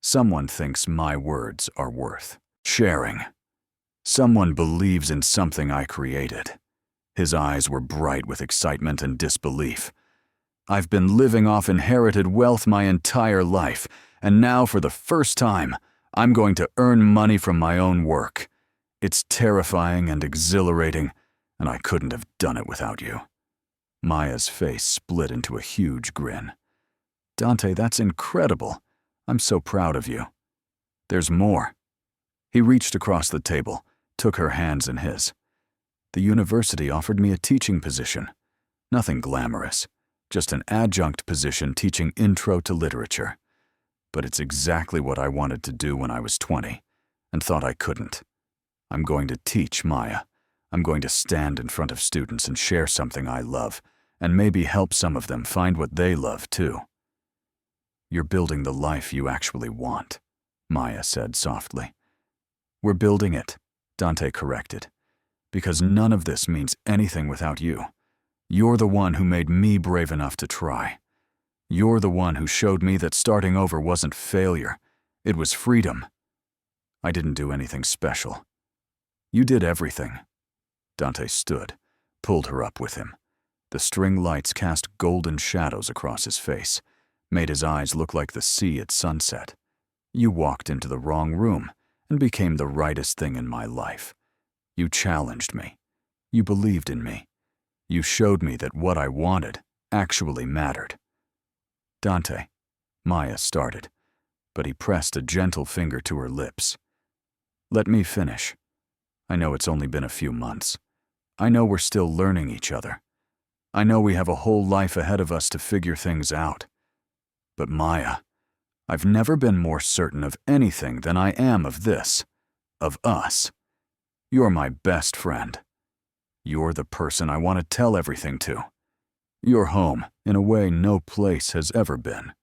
someone thinks my words are worth sharing. Someone believes in something I created." His eyes were bright with excitement and disbelief. "I've been living off inherited wealth my entire life, and now for the first time, I'm going to earn money from my own work. It's terrifying and exhilarating, and I couldn't have done it without you." Maya's face split into a huge grin. "Dante, that's incredible. I'm so proud of you. There's more." He reached across the table, took her hands in his. "The university offered me a teaching position. Nothing glamorous, just an adjunct position teaching intro to literature. But it's exactly what I wanted to do when I was 20, and thought I couldn't. I'm going to teach, Maya. I'm going to stand in front of students and share something I love, and maybe help some of them find what they love too." "You're building the life you actually want," Maya said softly. "We're building it," Dante corrected, "because none of this means anything without you. You're the one who made me brave enough to try. You're the one who showed me that starting over wasn't failure. It was freedom. I didn't do anything special. You did everything." Dante stood, pulled her up with him. The string lights cast golden shadows across his face, made his eyes look like the sea at sunset. "You walked into the wrong room and became the rightest thing in my life. You challenged me. You believed in me. You showed me that what I wanted actually mattered." "Dante," Maya started, but he pressed a gentle finger to her lips. "Let me finish. I know it's only been a few months. I know we're still learning each other. I know we have a whole life ahead of us to figure things out. But Maya, I've never been more certain of anything than I am of this, of us. You're my best friend. You're the person I want to tell everything to. You're home in a way no place has ever been."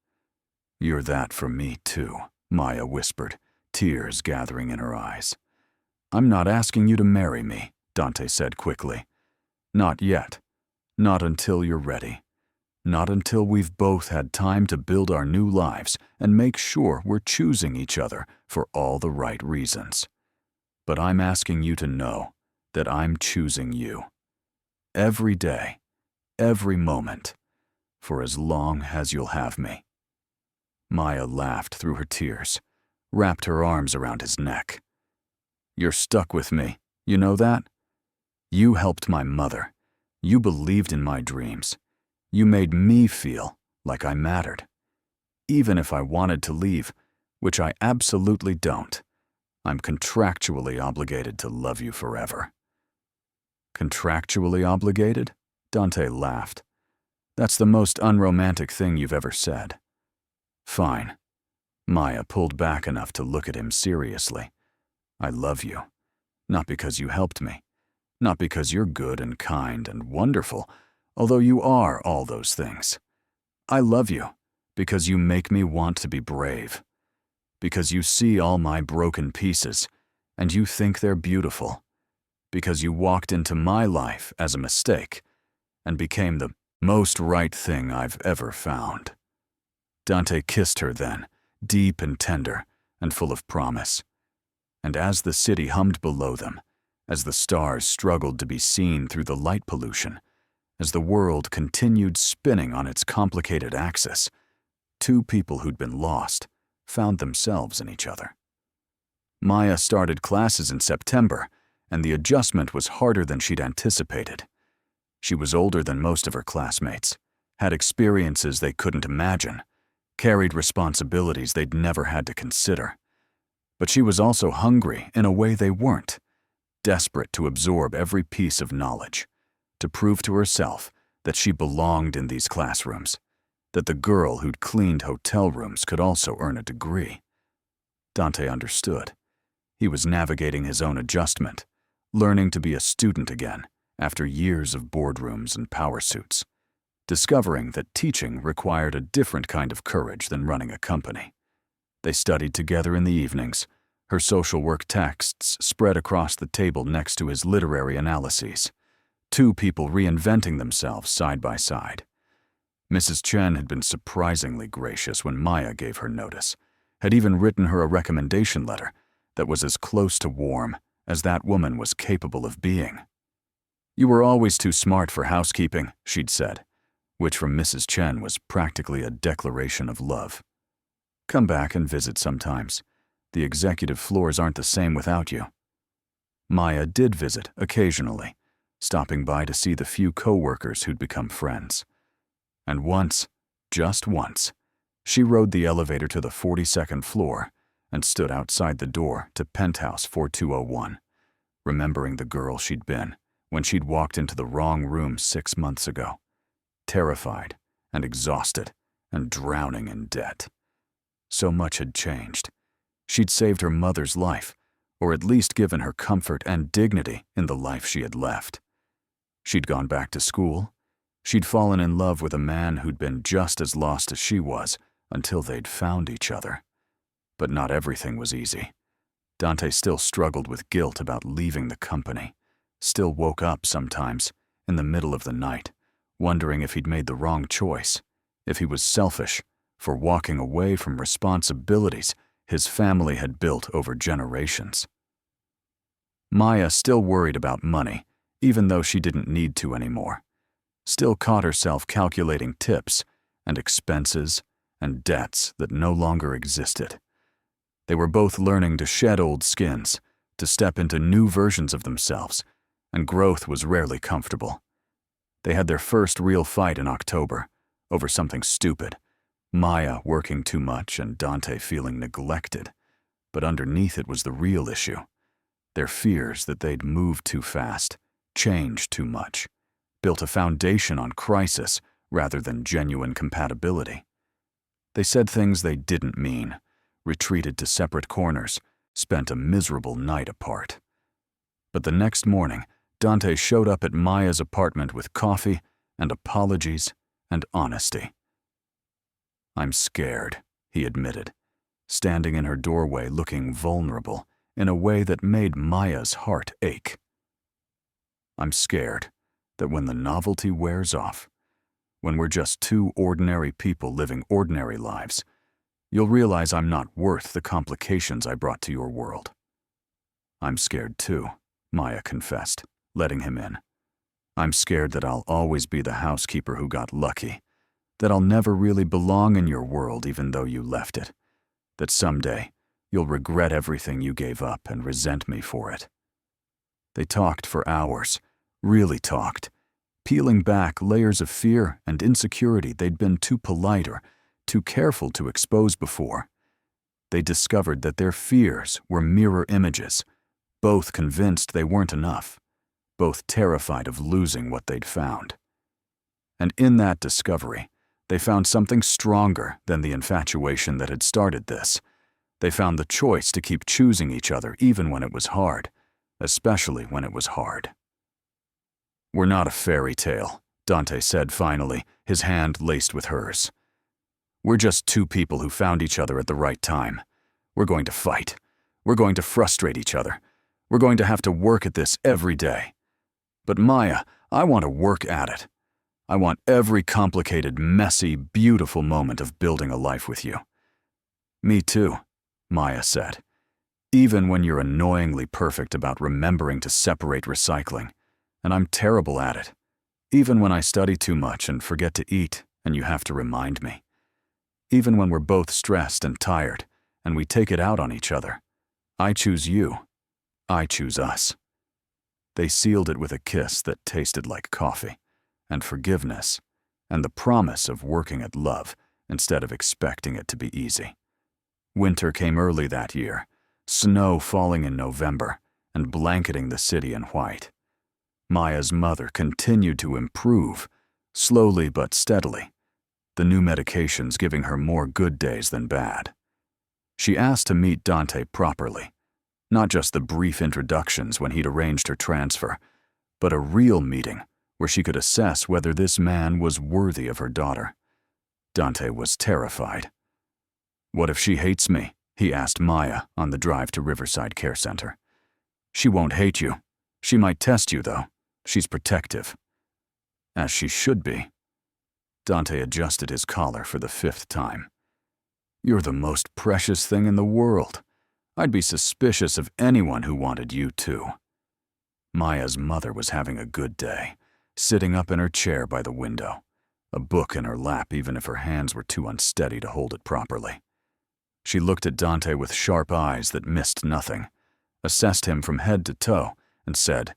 "You're that for me too," Maya whispered, tears gathering in her eyes. "I'm not asking you to marry me," Dante said quickly. "Not yet. Not until you're ready. Not until we've both had time to build our new lives and make sure we're choosing each other for all the right reasons. But I'm asking you to know that I'm choosing you. Every day, every moment, for as long as you'll have me." Maya laughed through her tears, wrapped her arms around his neck. "You're stuck with me, you know that? You helped my mother. You believed in my dreams. You made me feel like I mattered. Even if I wanted to leave, which I absolutely don't, I'm contractually obligated to love you forever." "Contractually obligated?" Dante laughed. "That's the most unromantic thing you've ever said." "Fine." Maya pulled back enough to look at him seriously. "I love you. Not because you helped me. Not because you're good and kind and wonderful, although you are all those things. I love you because you make me want to be brave. Because you see all my broken pieces and you think they're beautiful. Because you walked into my life as a mistake and became the most right thing I've ever found." Dante kissed her then, deep and tender and full of promise. And as the city hummed below them, as the stars struggled to be seen through the light pollution, as the world continued spinning on its complicated axis, two people who'd been lost found themselves in each other. Maya started classes in September, and the adjustment was harder than she'd anticipated. She was older than most of her classmates, had experiences they couldn't imagine, carried responsibilities they'd never had to consider. But she was also hungry in a way they weren't, desperate to absorb every piece of knowledge, to prove to herself that she belonged in these classrooms, that the girl who'd cleaned hotel rooms could also earn a degree. Dante understood. He was navigating his own adjustment, learning to be a student again after years of boardrooms and power suits, discovering that teaching required a different kind of courage than running a company. They studied together in the evenings, her social work texts spread across the table next to his literary analyses, two people reinventing themselves side by side. Mrs. Chen had been surprisingly gracious when Maya gave her notice, had even written her a recommendation letter that was as close to warm as that woman was capable of being. "You were always too smart for housekeeping," she'd said, which from Mrs. Chen was practically a declaration of love. "Come back and visit sometimes. The executive floors aren't the same without you." Maya did visit occasionally, stopping by to see the few co-workers who'd become friends. And once, just once, she rode the elevator to the 42nd floor and stood outside the door to Penthouse 4201, remembering the girl she'd been when she'd walked into the wrong room 6 months ago, terrified and exhausted and drowning in debt. So much had changed. She'd saved her mother's life, or at least given her comfort and dignity in the life she had left. She'd gone back to school. She'd fallen in love with a man who'd been just as lost as she was until they'd found each other. But not everything was easy. Dante still struggled with guilt about leaving the company, still woke up sometimes, in the middle of the night, wondering if he'd made the wrong choice, if he was selfish for walking away from responsibilities his family had built over generations. Maya still worried about money, even though she didn't need to anymore. Still caught herself calculating tips and expenses and debts that no longer existed. They were both learning to shed old skins, to step into new versions of themselves, and growth was rarely comfortable. They had their first real fight in October, over something stupid. Maya working too much and Dante feeling neglected. But underneath it was the real issue. Their fears that they'd moved too fast, changed too much, built a foundation on crisis rather than genuine compatibility. They said things they didn't mean, retreated to separate corners, spent a miserable night apart. But the next morning, Dante showed up at Maya's apartment with coffee and apologies and honesty. "I'm scared," he admitted, standing in her doorway looking vulnerable in a way that made Maya's heart ache. "I'm scared that when the novelty wears off, when we're just two ordinary people living ordinary lives, you'll realize I'm not worth the complications I brought to your world." "I'm scared too," Maya confessed, letting him in. "I'm scared that I'll always be the housekeeper who got lucky, that I'll never really belong in your world even though you left it, that someday you'll regret everything you gave up and resent me for it." They talked for hours, really talked, peeling back layers of fear and insecurity they'd been too polite or too careful to expose before. They discovered that their fears were mirror images, both convinced they weren't enough, both terrified of losing what they'd found. And in that discovery, they found something stronger than the infatuation that had started this. They found the choice to keep choosing each other even when it was hard, especially when it was hard. "We're not a fairy tale," Dante said finally, his hand laced with hers. "We're just two people who found each other at the right time. We're going to fight. We're going to frustrate each other. We're going to have to work at this every day. But Maya, I want to work at it. I want every complicated, messy, beautiful moment of building a life with you." "Me too," Maya said. "Even when you're annoyingly perfect about remembering to separate recycling, and I'm terrible at it. Even when I study too much and forget to eat, and you have to remind me. Even when we're both stressed and tired, and we take it out on each other. I choose you. I choose us." They sealed it with a kiss that tasted like coffee, and forgiveness, and the promise of working at love instead of expecting it to be easy. Winter came early that year, snow falling in November and blanketing the city in white. Maya's mother continued to improve, slowly but steadily, the new medications giving her more good days than bad. She asked to meet Dante properly, not just the brief introductions when he'd arranged her transfer, but a real meeting where she could assess whether this man was worthy of her daughter. Dante was terrified. "What if she hates me?" he asked Maya on the drive to Riverside Care Center. "She won't hate you. She might test you, though. She's protective." "As she should be." Dante adjusted his collar for the 5th time. "You're the most precious thing in the world. I'd be suspicious of anyone who wanted you too." Maya's mother was having a good day, sitting up in her chair by the window, a book in her lap even if her hands were too unsteady to hold it properly. She looked at Dante with sharp eyes that missed nothing, assessed him from head to toe, and said,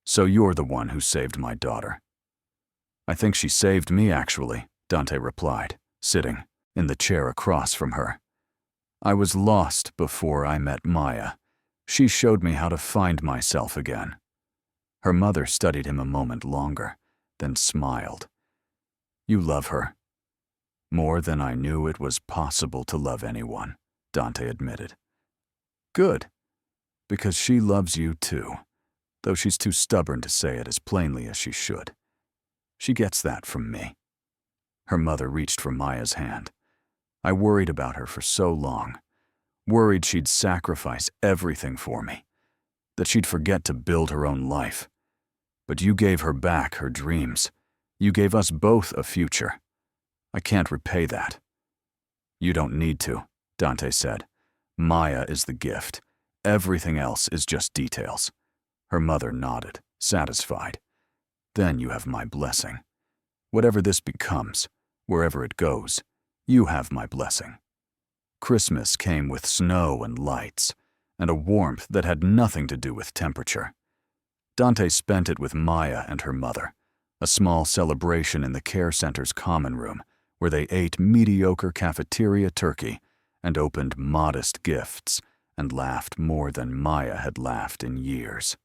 "So you're the one who saved my daughter." "I think she saved me, actually," Dante replied, sitting in the chair across from her. "I was lost before I met Maya. She showed me how to find myself again." Her mother studied him a moment longer, then smiled. "You love her." "More than I knew it was possible to love anyone," Dante admitted. "Good, because she loves you too, though she's too stubborn to say it as plainly as she should. She gets that from me." Her mother reached for Maya's hand. "I worried about her for so long, worried she'd sacrifice everything for me, that she'd forget to build her own life. But you gave her back her dreams. You gave us both a future. I can't repay that." "You don't need to," Dante said. "Maya is the gift. Everything else is just details." Her mother nodded, satisfied. "Then you have my blessing. Whatever this becomes, wherever it goes, you have my blessing." Christmas came with snow and lights, and a warmth that had nothing to do with temperature. Dante spent it with Maya and her mother, a small celebration in the care center's common room, where they ate mediocre cafeteria turkey and opened modest gifts and laughed more than Maya had laughed in years.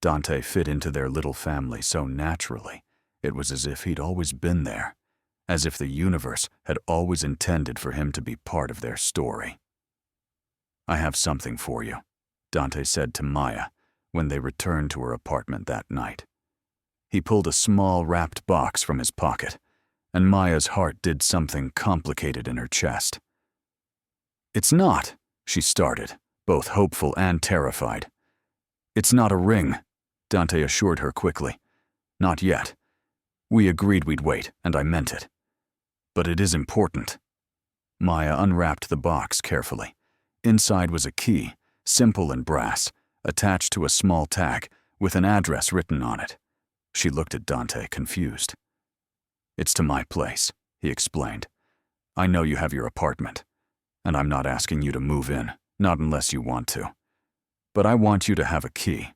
Dante fit into their little family so naturally, it was as if he'd always been there, as if the universe had always intended for him to be part of their story. "I have something for you," Dante said to Maya when they returned to her apartment that night. He pulled a small wrapped box from his pocket, and Maya's heart did something complicated in her chest. "It's not," she started, both hopeful and terrified. "It's not a ring," Dante assured her quickly. "Not yet. We agreed we'd wait, and I meant it. But it is important." Maya unwrapped the box carefully. Inside was a key, simple and brass, attached to a small tag with an address written on it. She looked at Dante, confused. "It's to my place," he explained. "I know you have your apartment, and I'm not asking you to move in, not unless you want to. But I want you to have a key.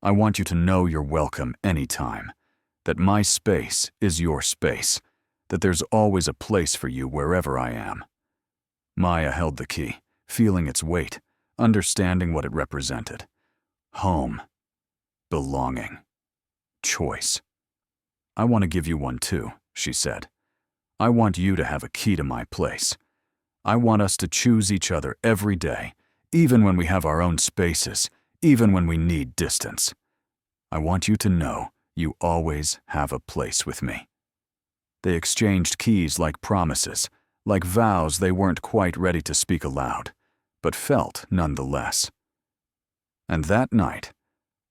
I want you to know you're welcome anytime, that my space is your space, that there's always a place for you wherever I am." Maya held the key, feeling its weight, understanding what it represented. Home. Belonging. Choice. "I want to give you one too," she said. "I want you to have a key to my place. I want us to choose each other every day, even when we have our own spaces, even when we need distance. I want you to know you always have a place with me." They exchanged keys like promises, like vows they weren't quite ready to speak aloud, but felt nonetheless. And that night,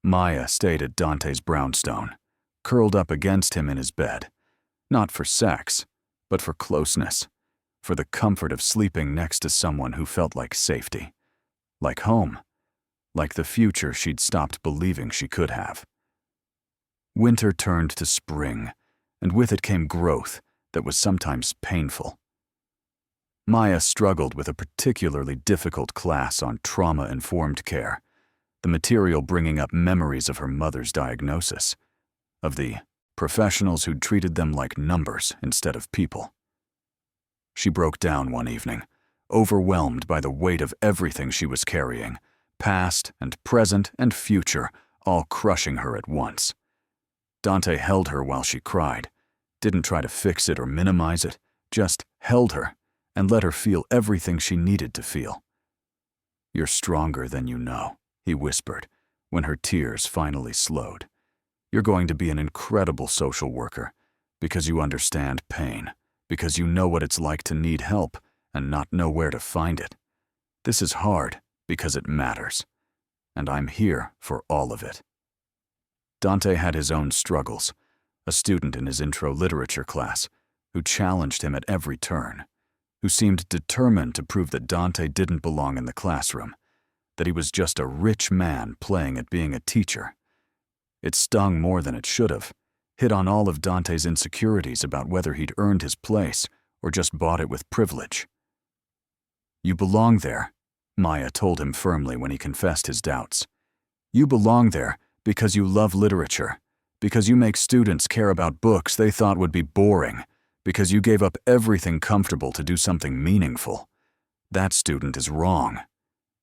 Maya stayed at Dante's brownstone, curled up against him in his bed, not for sex, but for closeness, for the comfort of sleeping next to someone who felt like safety, like home, like the future she'd stopped believing she could have. Winter turned to spring, and with it came growth that was sometimes painful. Maya struggled with a particularly difficult class on trauma-informed care, the material bringing up memories of her mother's diagnosis, of the professionals who'd treated them like numbers instead of people. She broke down one evening, overwhelmed by the weight of everything she was carrying, past and present and future, all crushing her at once. Dante held her while she cried, didn't try to fix it or minimize it, just held her and let her feel everything she needed to feel. "You're stronger than you know," he whispered, when her tears finally slowed. "You're going to be an incredible social worker, because you understand pain, because you know what it's like to need help and not know where to find it. This is hard because it matters, and I'm here for all of it." Dante had his own struggles, a student in his intro literature class who challenged him at every turn, who seemed determined to prove that Dante didn't belong in the classroom, that he was just a rich man playing at being a teacher. It stung more than it should have, hit on all of Dante's insecurities about whether he'd earned his place or just bought it with privilege. "You belong there," Maya told him firmly when he confessed his doubts. "You belong there because you love literature, because you make students care about books they thought would be boring, because you gave up everything comfortable to do something meaningful. That student is wrong.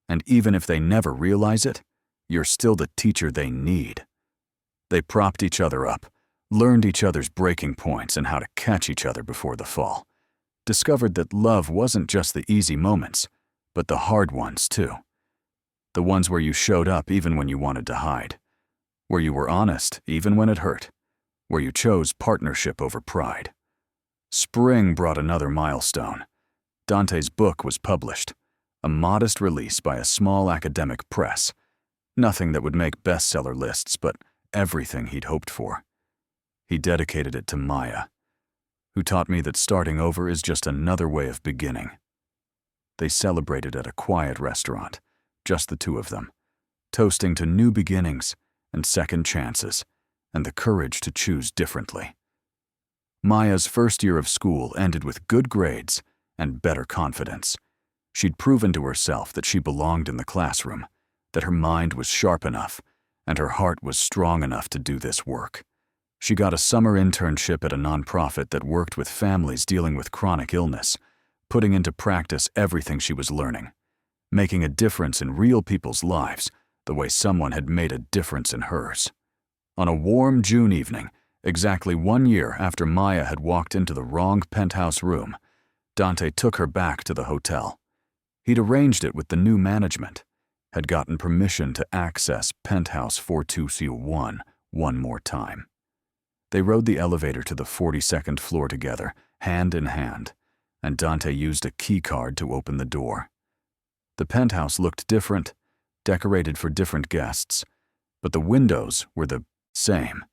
And even if they never realize it, you're still the teacher they need." They propped each other up, learned each other's breaking points and how to catch each other before the fall, discovered that love wasn't just the easy moments, but the hard ones too. The ones where you showed up even when you wanted to hide, where you were honest even when it hurt, where you chose partnership over pride. Spring brought another milestone. Dante's book was published, a modest release by a small academic press. Nothing that would make bestseller lists, but everything he'd hoped for. He dedicated it to Maya, who taught me that starting over is just another way of beginning. They celebrated at a quiet restaurant, just the two of them, toasting to new beginnings and second chances and the courage to choose differently. Maya's first year of school ended with good grades and better confidence. She'd proven to herself that she belonged in the classroom, that her mind was sharp enough, and her heart was strong enough to do this work. She got a summer internship at a nonprofit that worked with families dealing with chronic illness, putting into practice everything she was learning, making a difference in real people's lives the way someone had made a difference in hers. On a warm June evening, exactly 1 year after Maya had walked into the wrong penthouse room, Dante took her back to the hotel. He'd arranged it with the new management, had gotten permission to access Penthouse 4201 one more time. They rode the elevator to the 42nd floor together, hand in hand, and Dante used a key card to open the door. The penthouse looked different, decorated for different guests, but the windows were the same.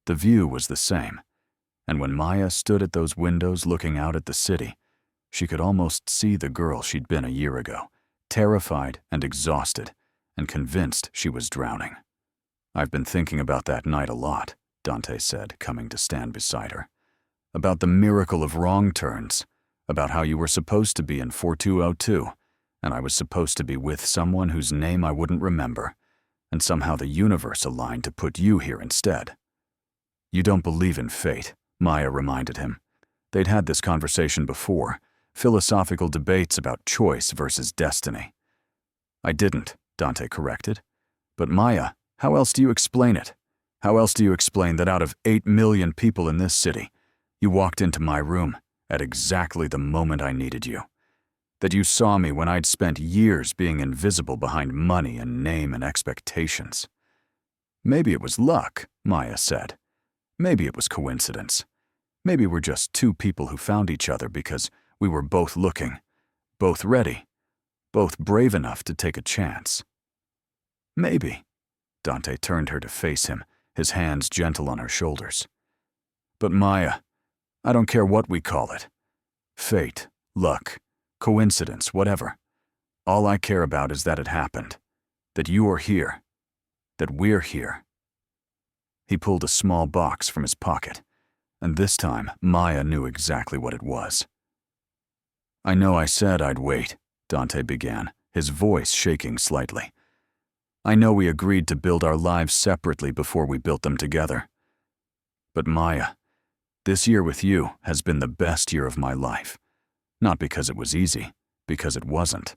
The view was the same, and when Maya stood at those windows looking out at the city, she could almost see the girl she'd been a year ago, terrified and exhausted, and convinced she was drowning. "I've been thinking about that night a lot," Dante said, coming to stand beside her. "About the miracle of wrong turns, about how you were supposed to be in 4202, and I was supposed to be with someone whose name I wouldn't remember, and somehow the universe aligned to put you here instead." "You don't believe in fate," Maya reminded him. They'd had this conversation before, philosophical debates about choice versus destiny. "I didn't," Dante corrected. "But Maya, how else do you explain it? How else do you explain that out of 8 million people in this city, you walked into my room at exactly the moment I needed you? That you saw me when I'd spent years being invisible behind money and name and expectations?" "Maybe it was luck," Maya said. "Maybe it was coincidence. Maybe we're just two people who found each other because we were both looking, both ready, both brave enough to take a chance." "Maybe." Dante turned her to face him, his hands gentle on her shoulders. "But Maya, I don't care what we call it. Fate, luck, coincidence, whatever. All I care about is that it happened, that you are here, that we're here." He pulled a small box from his pocket, and this time Maya knew exactly what it was. "I know I said I'd wait," Dante began, his voice shaking slightly. "I know we agreed to build our lives separately before we built them together. But Maya, this year with you has been the best year of my life. Not because it was easy, because it wasn't.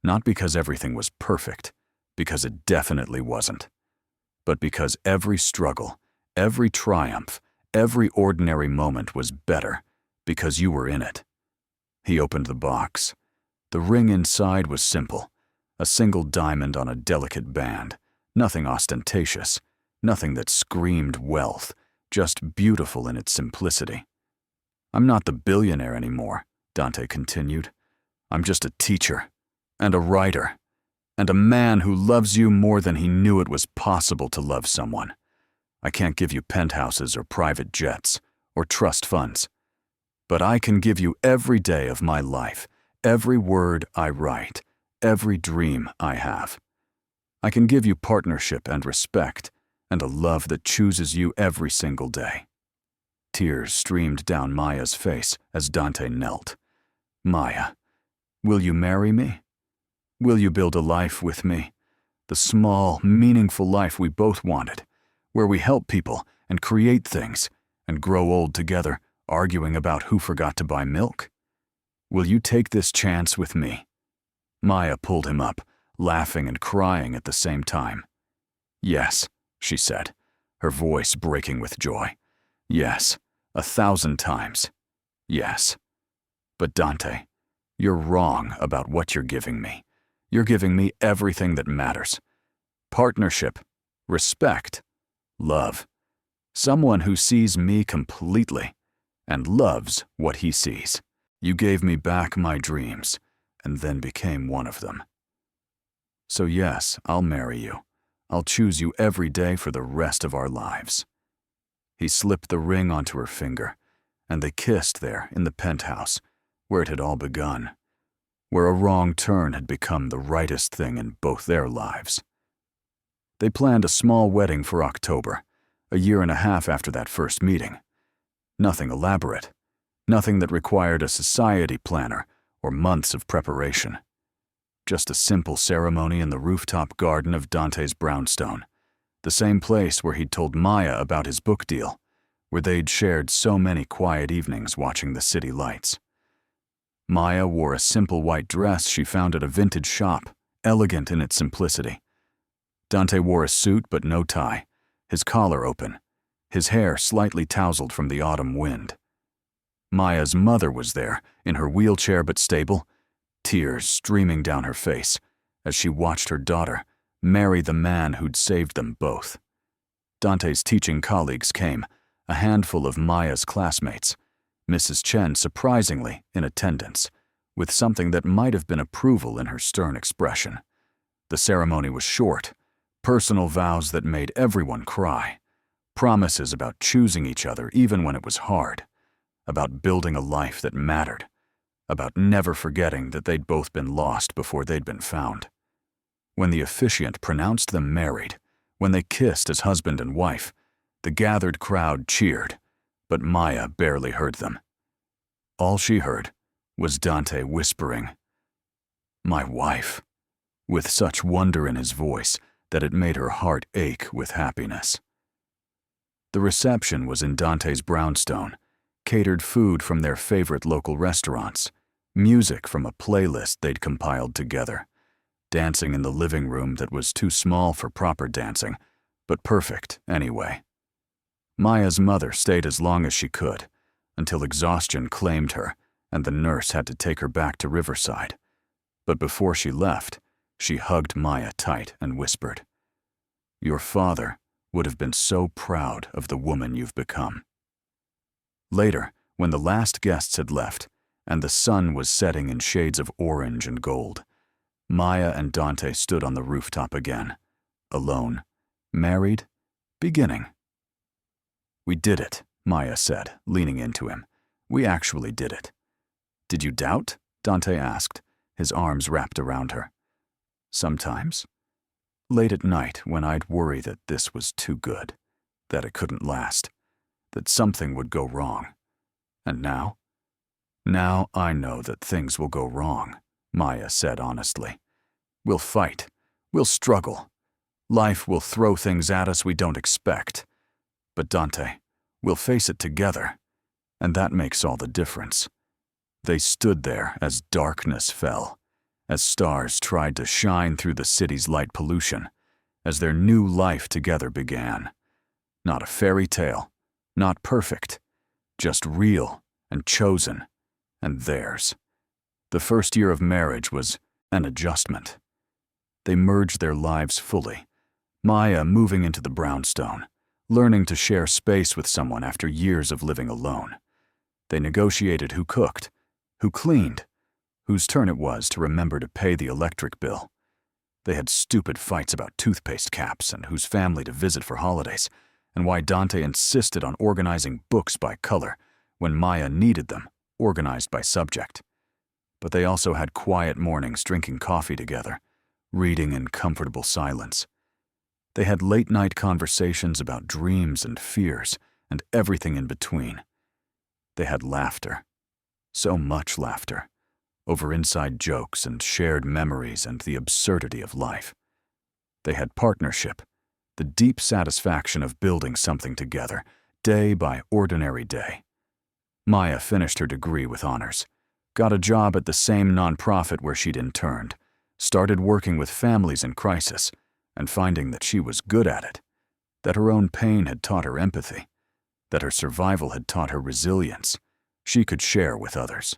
Not because everything was perfect, because it definitely wasn't. But because every struggle, every triumph, every ordinary moment was better because you were in it." He opened the box. The ring inside was simple, a single diamond on a delicate band, nothing ostentatious, nothing that screamed wealth, just beautiful in its simplicity. "I'm not the billionaire anymore," Dante continued. "I'm just a teacher, and a writer, and a man who loves you more than he knew it was possible to love someone. I can't give you penthouses or private jets or trust funds, but I can give you every day of my life, every word I write, every dream I have. I can give you partnership and respect, and a love that chooses you every single day." Tears streamed down Maya's face as Dante knelt. "Maya, will you marry me? Will you build a life with me? The small, meaningful life we both wanted, where we help people and create things and grow old together, arguing about who forgot to buy milk? Will you take this chance with me?" Maya pulled him up, laughing and crying at the same time. "Yes," she said, her voice breaking with joy. "Yes, 1,000 times. Yes. But Dante, you're wrong about what you're giving me. You're giving me everything that matters. Partnership, respect, love. Someone who sees me completely and loves what he sees. You gave me back my dreams and then became one of them. So yes, I'll marry you. I'll choose you every day for the rest of our lives." He slipped the ring onto her finger, and they kissed there in the penthouse, where it had all begun, where a wrong turn had become the rightest thing in both their lives. They planned a small wedding for October, a year and a half after that first meeting. Nothing elaborate, nothing that required a society planner or months of preparation. Just a simple ceremony in the rooftop garden of Dante's brownstone, the same place where he'd told Maya about his book deal, where they'd shared so many quiet evenings watching the city lights. Maya wore a simple white dress she found at a vintage shop, elegant in its simplicity. Dante wore a suit but no tie, his collar open, his hair slightly tousled from the autumn wind. Maya's mother was there, in her wheelchair but stable, tears streaming down her face as she watched her daughter marry the man who'd saved them both. Dante's teaching colleagues came, a handful of Maya's classmates, Mrs. Chen surprisingly in attendance, with something that might have been approval in her stern expression. The ceremony was short, personal vows that made everyone cry, promises about choosing each other even when it was hard, about building a life that mattered, about never forgetting that they'd both been lost before they'd been found. When the officiant pronounced them married, when they kissed as husband and wife, the gathered crowd cheered, but Maya barely heard them. All she heard was Dante whispering, "My wife," with such wonder in his voice that it made her heart ache with happiness. The reception was in Dante's brownstone, catered food from their favorite local restaurants, music from a playlist they'd compiled together, dancing in the living room that was too small for proper dancing, but perfect anyway. Maya's mother stayed as long as she could, until exhaustion claimed her and the nurse had to take her back to Riverside. But before she left, she hugged Maya tight and whispered, "Your father would have been so proud of the woman you've become." Later, when the last guests had left and the sun was setting in shades of orange and gold, Maya and Dante stood on the rooftop again, alone, married, beginning. "We did it," Maya said, leaning into him. "We actually did it." "Did you doubt?" Dante asked, his arms wrapped around her. "Sometimes. Late at night when I'd worry that this was too good, that it couldn't last, that something would go wrong. And now? Now I know that things will go wrong," Maya said honestly. "We'll fight. We'll struggle. Life will throw things at us we don't expect. But Dante, we'll face it together, and that makes all the difference." They stood there as darkness fell, as stars tried to shine through the city's light pollution, as their new life together began. Not a fairy tale, not perfect, just real and chosen, and theirs. The first year of marriage was an adjustment. They merged their lives fully, Maya moving into the brownstone, learning to share space with someone after years of living alone. They negotiated who cooked, who cleaned, whose turn it was to remember to pay the electric bill. They had stupid fights about toothpaste caps and whose family to visit for holidays, and why Dante insisted on organizing books by color when Maya needed them, organized by subject. But they also had quiet mornings drinking coffee together, reading in comfortable silence. They had late-night conversations about dreams and fears and everything in between. They had laughter, so much laughter, over inside jokes and shared memories and the absurdity of life. They had partnership, the deep satisfaction of building something together, day by ordinary day. Maya finished her degree with honors, got a job at the same nonprofit where she'd interned, started working with families in crisis, and finding that she was good at it, that her own pain had taught her empathy, that her survival had taught her resilience, she could share with others.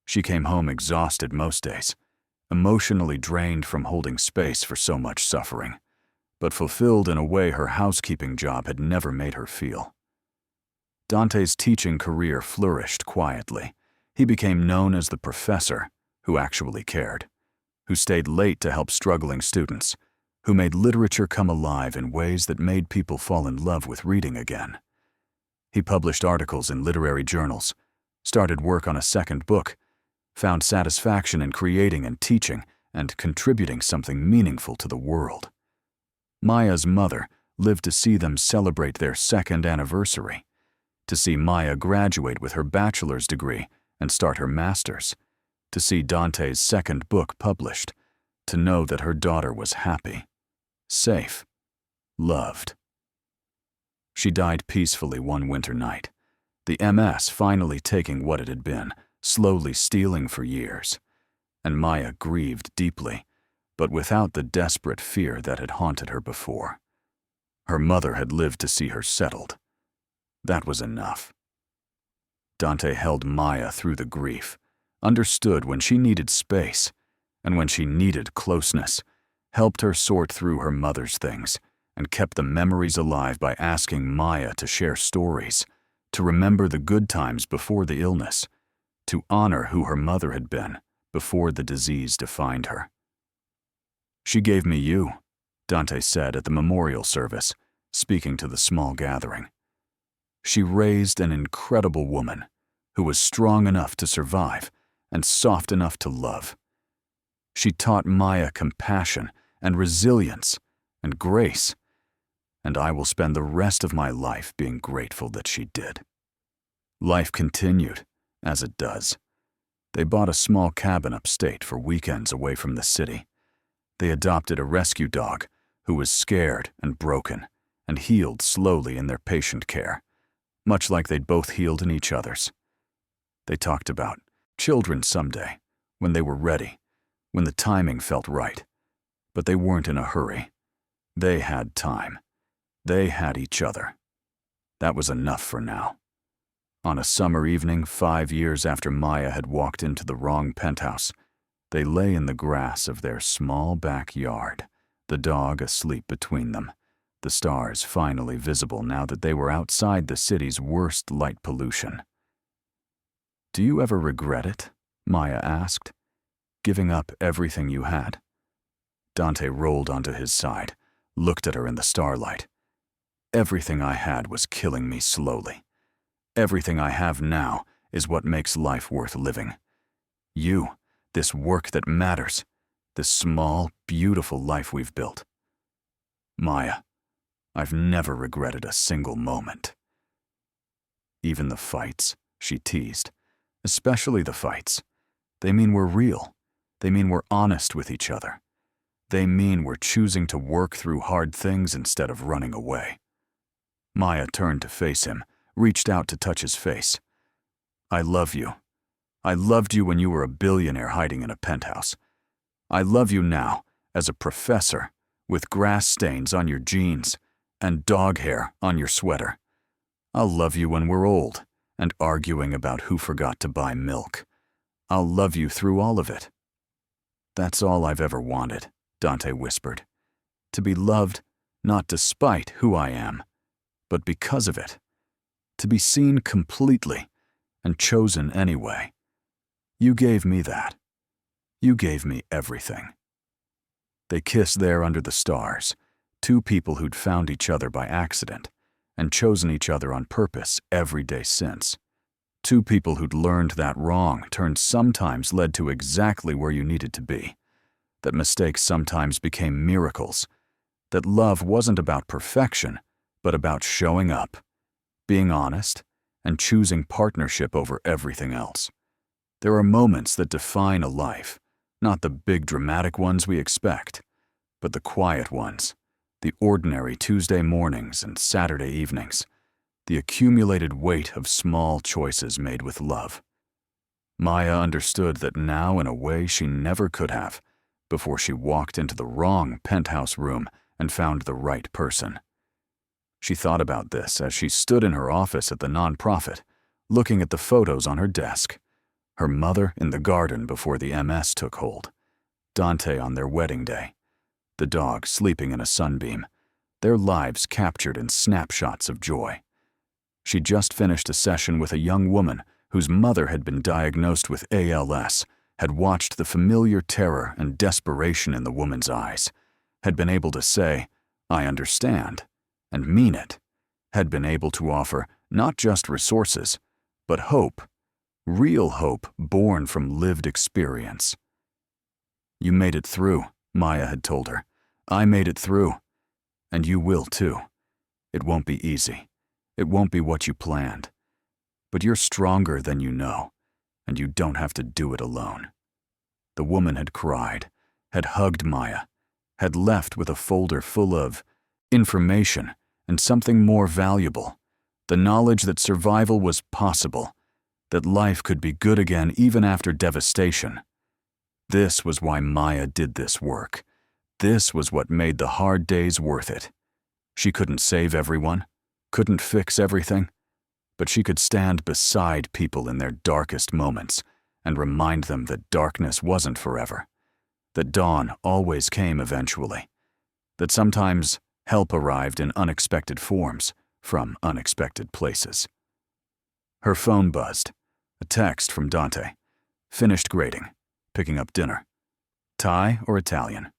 She came home exhausted most days, emotionally drained from holding space for so much suffering, but fulfilled in a way her housekeeping job had never made her feel. Dante's teaching career flourished quietly. He became known as the professor who actually cared, who stayed late to help struggling students, who made literature come alive in ways that made people fall in love with reading again. He published articles in literary journals, started work on a second book, found satisfaction in creating and teaching and contributing something meaningful to the world. Maya's mother lived to see them celebrate their second anniversary, to see Maya graduate with her bachelor's degree and start her master's, to see Dante's second book published, to know that her daughter was happy, safe, loved. She died peacefully one winter night, the MS finally taking what it had been, slowly stealing for years, and Maya grieved deeply, but without the desperate fear that had haunted her before. Her mother had lived to see her settled. That was enough. Dante held Maya through the grief, understood when she needed space, and when she needed closeness, helped her sort through her mother's things, and kept the memories alive by asking Maya to share stories, to remember the good times before the illness, to honor who her mother had been before the disease defined her. "She gave me you," Dante said at the memorial service, speaking to the small gathering. "She raised an incredible woman who was strong enough to survive and soft enough to love. She taught Maya compassion and resilience and grace, and I will spend the rest of my life being grateful that she did." Life continued, as it does. They bought a small cabin upstate for weekends away from the city. They adopted a rescue dog who was scared and broken and healed slowly in their patient care, much like they'd both healed in each other's. They talked about children someday, when they were ready, when the timing felt right. But they weren't in a hurry. They had time. They had each other. That was enough for now. On a summer evening, 5 years after Maya had walked into the wrong penthouse, they lay in the grass of their small backyard, the dog asleep between them, the stars finally visible now that they were outside the city's worst light pollution. "Do you ever regret it?" Maya asked. "Giving up everything you had?" Dante rolled onto his side, looked at her in the starlight. "Everything I had was killing me slowly. Everything I have now is what makes life worth living. You, this work that matters, this small, beautiful life we've built. Maya, I've never regretted a single moment." "Even the fights," she teased. "Especially the fights. They mean we're real. They mean we're honest with each other. They mean we're choosing to work through hard things instead of running away." Maya turned to face him, reached out to touch his face. "I love you. I loved you when you were a billionaire hiding in a penthouse. I love you now as a professor with grass stains on your jeans and dog hair on your sweater. I'll love you when we're old and arguing about who forgot to buy milk. I'll love you through all of it." "That's all I've ever wanted," Dante whispered. "To be loved not despite who I am, but because of it. To be seen completely and chosen anyway. You gave me that. You gave me everything." They kissed there under the stars, two people who'd found each other by accident and chosen each other on purpose every day since. Two people who'd learned that wrong turn sometimes led to exactly where you needed to be, that mistakes sometimes became miracles, that love wasn't about perfection, but about showing up, being honest, and choosing partnership over everything else. There are moments that define a life, not the big dramatic ones we expect, but the quiet ones, the ordinary Tuesday mornings and Saturday evenings, the accumulated weight of small choices made with love. Maya understood that now in a way she never could have, before she walked into the wrong penthouse room and found the right person. She thought about this as she stood in her office at the nonprofit, looking at the photos on her desk. Her mother in the garden before the MS took hold, Dante on their wedding day, the dog sleeping in a sunbeam, their lives captured in snapshots of joy. She just finished a session with a young woman whose mother had been diagnosed with ALS, had watched the familiar terror and desperation in the woman's eyes, had been able to say, "I understand," and mean it, had been able to offer Not just resources, but hope. Real hope born from lived experience. "You made it through," Maya had told her. "I made it through. And you will too. It won't be easy. It won't be what you planned. But you're stronger than you know, and you don't have to do it alone." The woman had cried, had hugged Maya, had left with a folder full of information and something more valuable, the knowledge that survival was possible, that life could be good again even after devastation. This was why Maya did this work. This was what made the hard days worth it. She couldn't save everyone, couldn't fix everything, but she could stand beside people in their darkest moments and remind them that darkness wasn't forever, that dawn always came eventually, that sometimes help arrived in unexpected forms from unexpected places. Her phone buzzed. A text from Dante. "Finished grading. Picking up dinner. Thai or Italian?"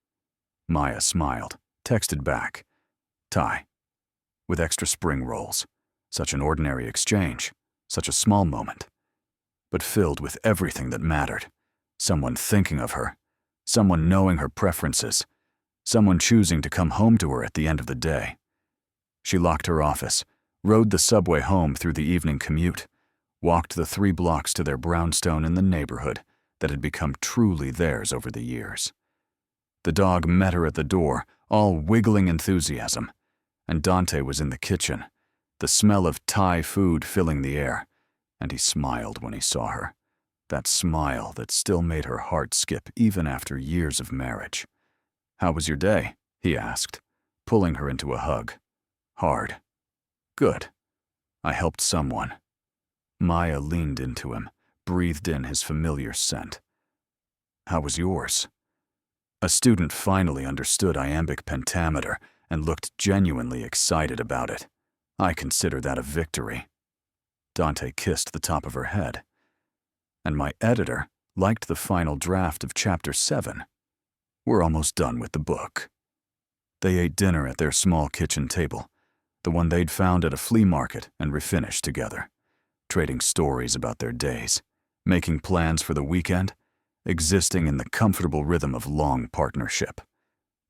Maya smiled, texted back. "Thai. With extra spring rolls. Such an ordinary exchange, such a small moment, but filled with everything that mattered. Someone thinking of her, someone knowing her preferences, someone choosing to come home to her at the end of the day." She locked her office, rode the subway home through the evening commute, walked the 3 blocks to their brownstone in the neighborhood that had become truly theirs over the years. The dog met her at the door, all wiggling enthusiasm, and Dante was in the kitchen, the smell of Thai food filling the air, and he smiled when he saw her, that smile that still made her heart skip even after years of marriage. "How was your day?" he asked, pulling her into a hug. "Hard." "Good. I helped someone." Maya leaned into him, breathed in his familiar scent. "How was yours?" A student finally understood iambic pentameter and looked genuinely excited about it. "I consider that a victory." Dante kissed the top of her head. "And my editor liked the final draft of Chapter 7. We're almost done with the book." They ate dinner at their small kitchen table, the one they'd found at a flea market and refinished together, trading stories about their days, making plans for the weekend, existing in the comfortable rhythm of long partnership.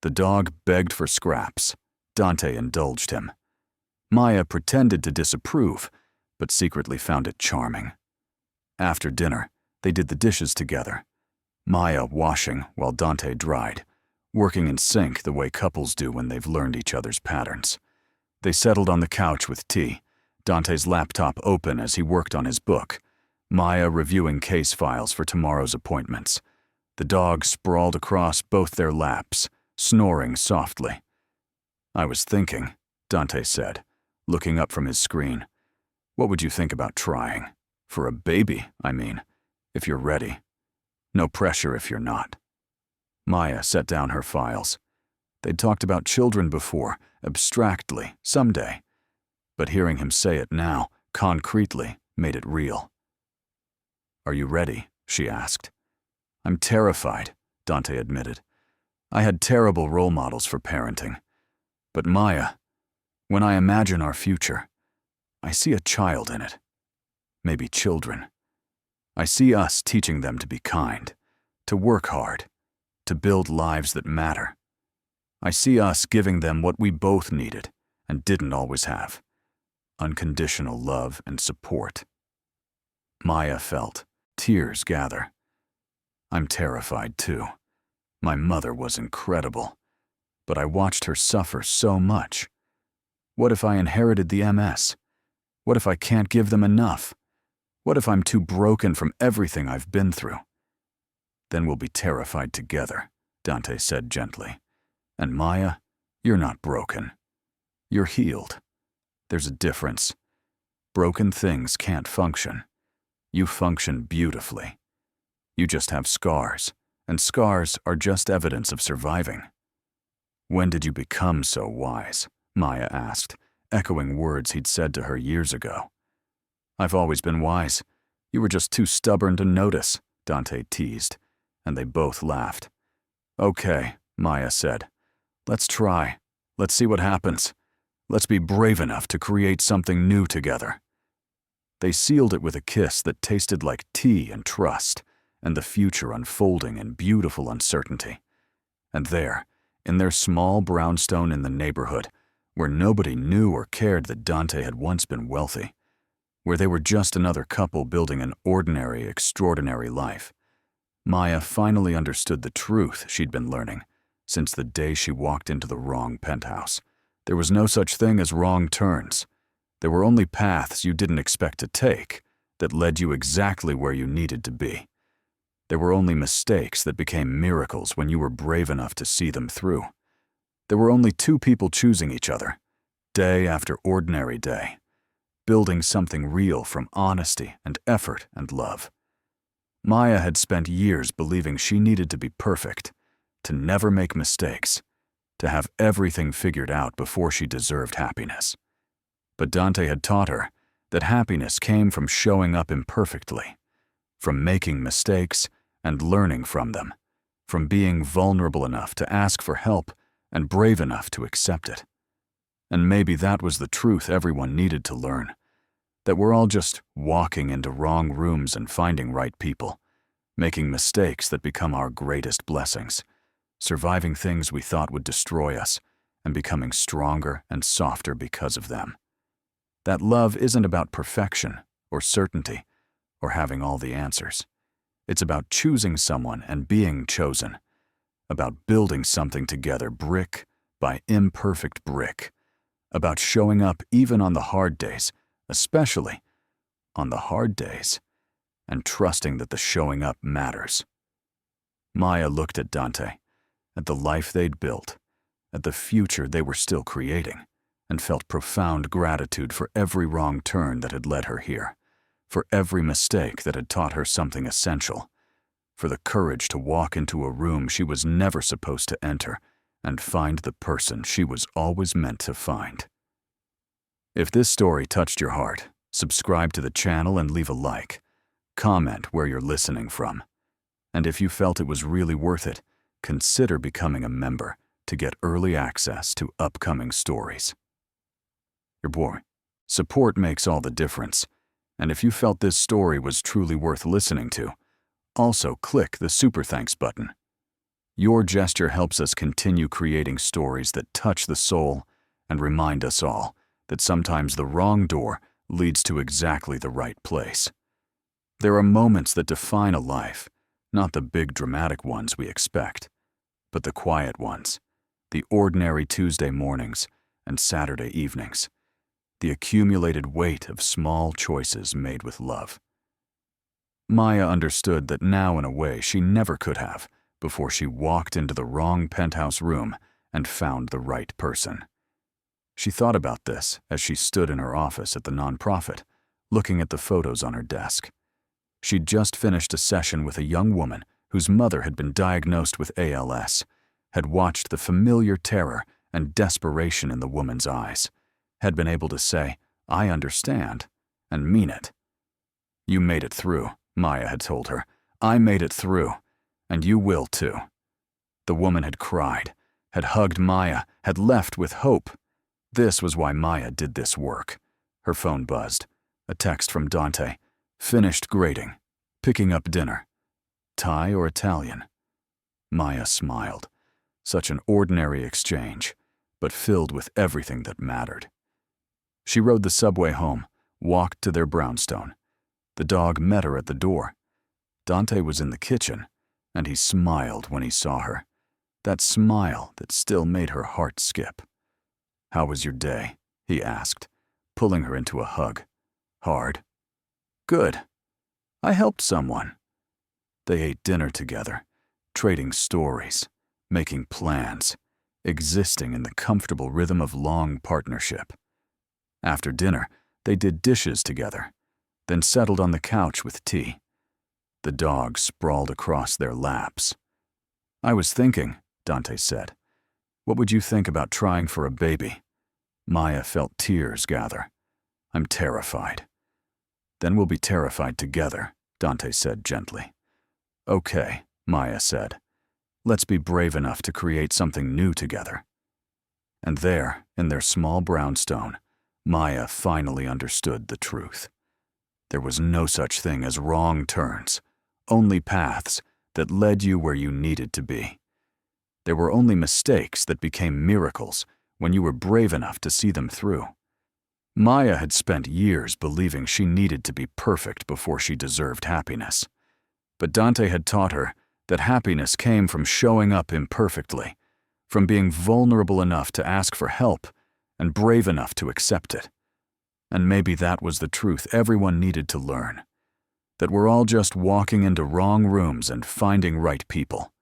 The dog begged for scraps. Dante indulged him. Maya pretended to disapprove, but secretly found it charming. After dinner, they did the dishes together, Maya washing while Dante dried, working in sync the way couples do when they've learned each other's patterns. They settled on the couch with tea, Dante's laptop open as he worked on his book, Maya reviewing case files for tomorrow's appointments. The dog sprawled across both their laps, snoring softly. "I was thinking," Dante said, looking up from his screen. "What would you think about trying? For a baby, I mean, if you're ready. No pressure if you're not." Maya set down her files. They'd talked about children before, abstractly, someday. But hearing him say it now, concretely, made it real. "Are you ready?" she asked. "I'm terrified," Dante admitted. "I had terrible role models for parenting. But Maya, when I imagine our future, I see a child in it. Maybe children. I see us teaching them to be kind, to work hard, to build lives that matter. I see us giving them what we both needed and didn't always have. Unconditional love and support." Maya felt tears gather. "I'm terrified too. My mother was incredible, but I watched her suffer so much. What if I inherited the MS? What if I can't give them enough? What if I'm too broken from everything I've been through?" "Then we'll be terrified together," Dante said gently. "And Maya, you're not broken. You're healed. There's a difference. Broken things can't function. You function beautifully. You just have scars, and scars are just evidence of surviving." "When did you become so wise?" Maya asked, echoing words he'd said to her years ago. "I've always been wise. You were just too stubborn to notice," Dante teased, and they both laughed. "Okay," Maya said. "Let's try. Let's see what happens. Let's be brave enough to create something new together." They sealed it with a kiss that tasted like tea and trust, and the future unfolding in beautiful uncertainty. And there, in their small brownstone in the neighborhood, where nobody knew or cared that Dante had once been wealthy, where they were just another couple building an ordinary, extraordinary life, Maya finally understood the truth she'd been learning since the day she walked into the wrong penthouse. There was no such thing as wrong turns. There were only paths you didn't expect to take that led you exactly where you needed to be. There were only mistakes that became miracles when you were brave enough to see them through. There were only two people choosing each other, day after ordinary day, building something real from honesty and effort and love. Maya had spent years believing she needed to be perfect, to never make mistakes, to have everything figured out before she deserved happiness. But Dante had taught her that happiness came from showing up imperfectly, from making mistakes and learning from them, from being vulnerable enough to ask for help and brave enough to accept it. And maybe that was the truth everyone needed to learn, that we're all just walking into wrong rooms and finding right people, making mistakes that become our greatest blessings, surviving things we thought would destroy us, and becoming stronger and softer because of them. That love isn't about perfection or certainty or having all the answers. It's about choosing someone and being chosen, about building something together brick by imperfect brick, about showing up even on the hard days, especially on the hard days, and trusting that the showing up matters. Maya looked at Dante, at the life they'd built, at the future they were still creating, and felt profound gratitude for every wrong turn that had led her here, for every mistake that had taught her something essential, for the courage to walk into a room she was never supposed to enter and find the person she was always meant to find. If this story touched your heart, subscribe to the channel and leave a like. Comment where you're listening from. And if you felt it was really worth it, consider becoming a member to get early access to upcoming stories. Your boy, support makes all the difference. And if you felt this story was truly worth listening to, also click the Super Thanks button. Your gesture helps us continue creating stories that touch the soul and remind us all that sometimes the wrong door leads to exactly the right place. There are moments that define a life, not the big dramatic ones we expect, but the quiet ones, the ordinary Tuesday mornings and Saturday evenings, the accumulated weight of small choices made with love. Maya understood that now in a way she never could have before she walked into the wrong penthouse room and found the right person. She thought about this as she stood in her office at the nonprofit, looking at the photos on her desk. She'd just finished a session with a young woman whose mother had been diagnosed with ALS, had watched the familiar terror and desperation in the woman's eyes, had been able to say, "I understand," and mean it. "You made it through," Maya had told her. "I made it through, and you will too." The woman had cried, had hugged Maya, had left with hope. This was why Maya did this work. Her phone buzzed. A text from Dante. Finished grading. Picking up dinner. Thai or Italian? Maya smiled. Such an ordinary exchange, but filled with everything that mattered. She rode the subway home, walked to their brownstone. The dog met her at the door. Dante was in the kitchen, and he smiled when he saw her. That smile that still made her heart skip. "How was your day?" he asked, pulling her into a hug. "Hard." "Good. I helped someone." They ate dinner together, trading stories, making plans, existing in the comfortable rhythm of long partnership. After dinner, they did dishes together, then settled on the couch with tea. The dog sprawled across their laps. "I was thinking," Dante said, "what would you think about trying for a baby?" Maya felt tears gather. "I'm terrified." "Then we'll be terrified together," Dante said gently. "Okay," Maya said. "Let's be brave enough to create something new together." And there, in their small brownstone, Maya finally understood the truth. There was no such thing as wrong turns, only paths that led you where you needed to be. There were only mistakes that became miracles when you were brave enough to see them through. Maya had spent years believing she needed to be perfect before she deserved happiness. But Dante had taught her that happiness came from showing up imperfectly, from being vulnerable enough to ask for help and brave enough to accept it. And maybe that was the truth everyone needed to learn, that we're all just walking into wrong rooms and finding right people,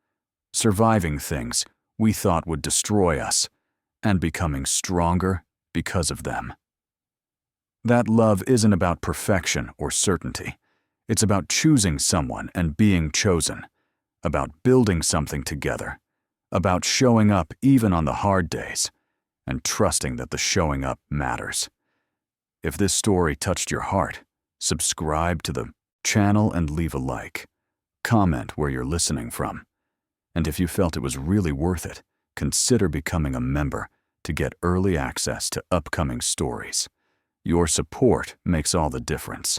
surviving things we thought would destroy us, and becoming stronger because of them. That love isn't about perfection or certainty. It's about choosing someone and being chosen, about building something together, about showing up even on the hard days, and trusting that the showing up matters. If this story touched your heart, subscribe to the channel and leave a like. Comment where you're listening from. And if you felt it was really worth it, consider becoming a member to get early access to upcoming stories. Your support makes all the difference.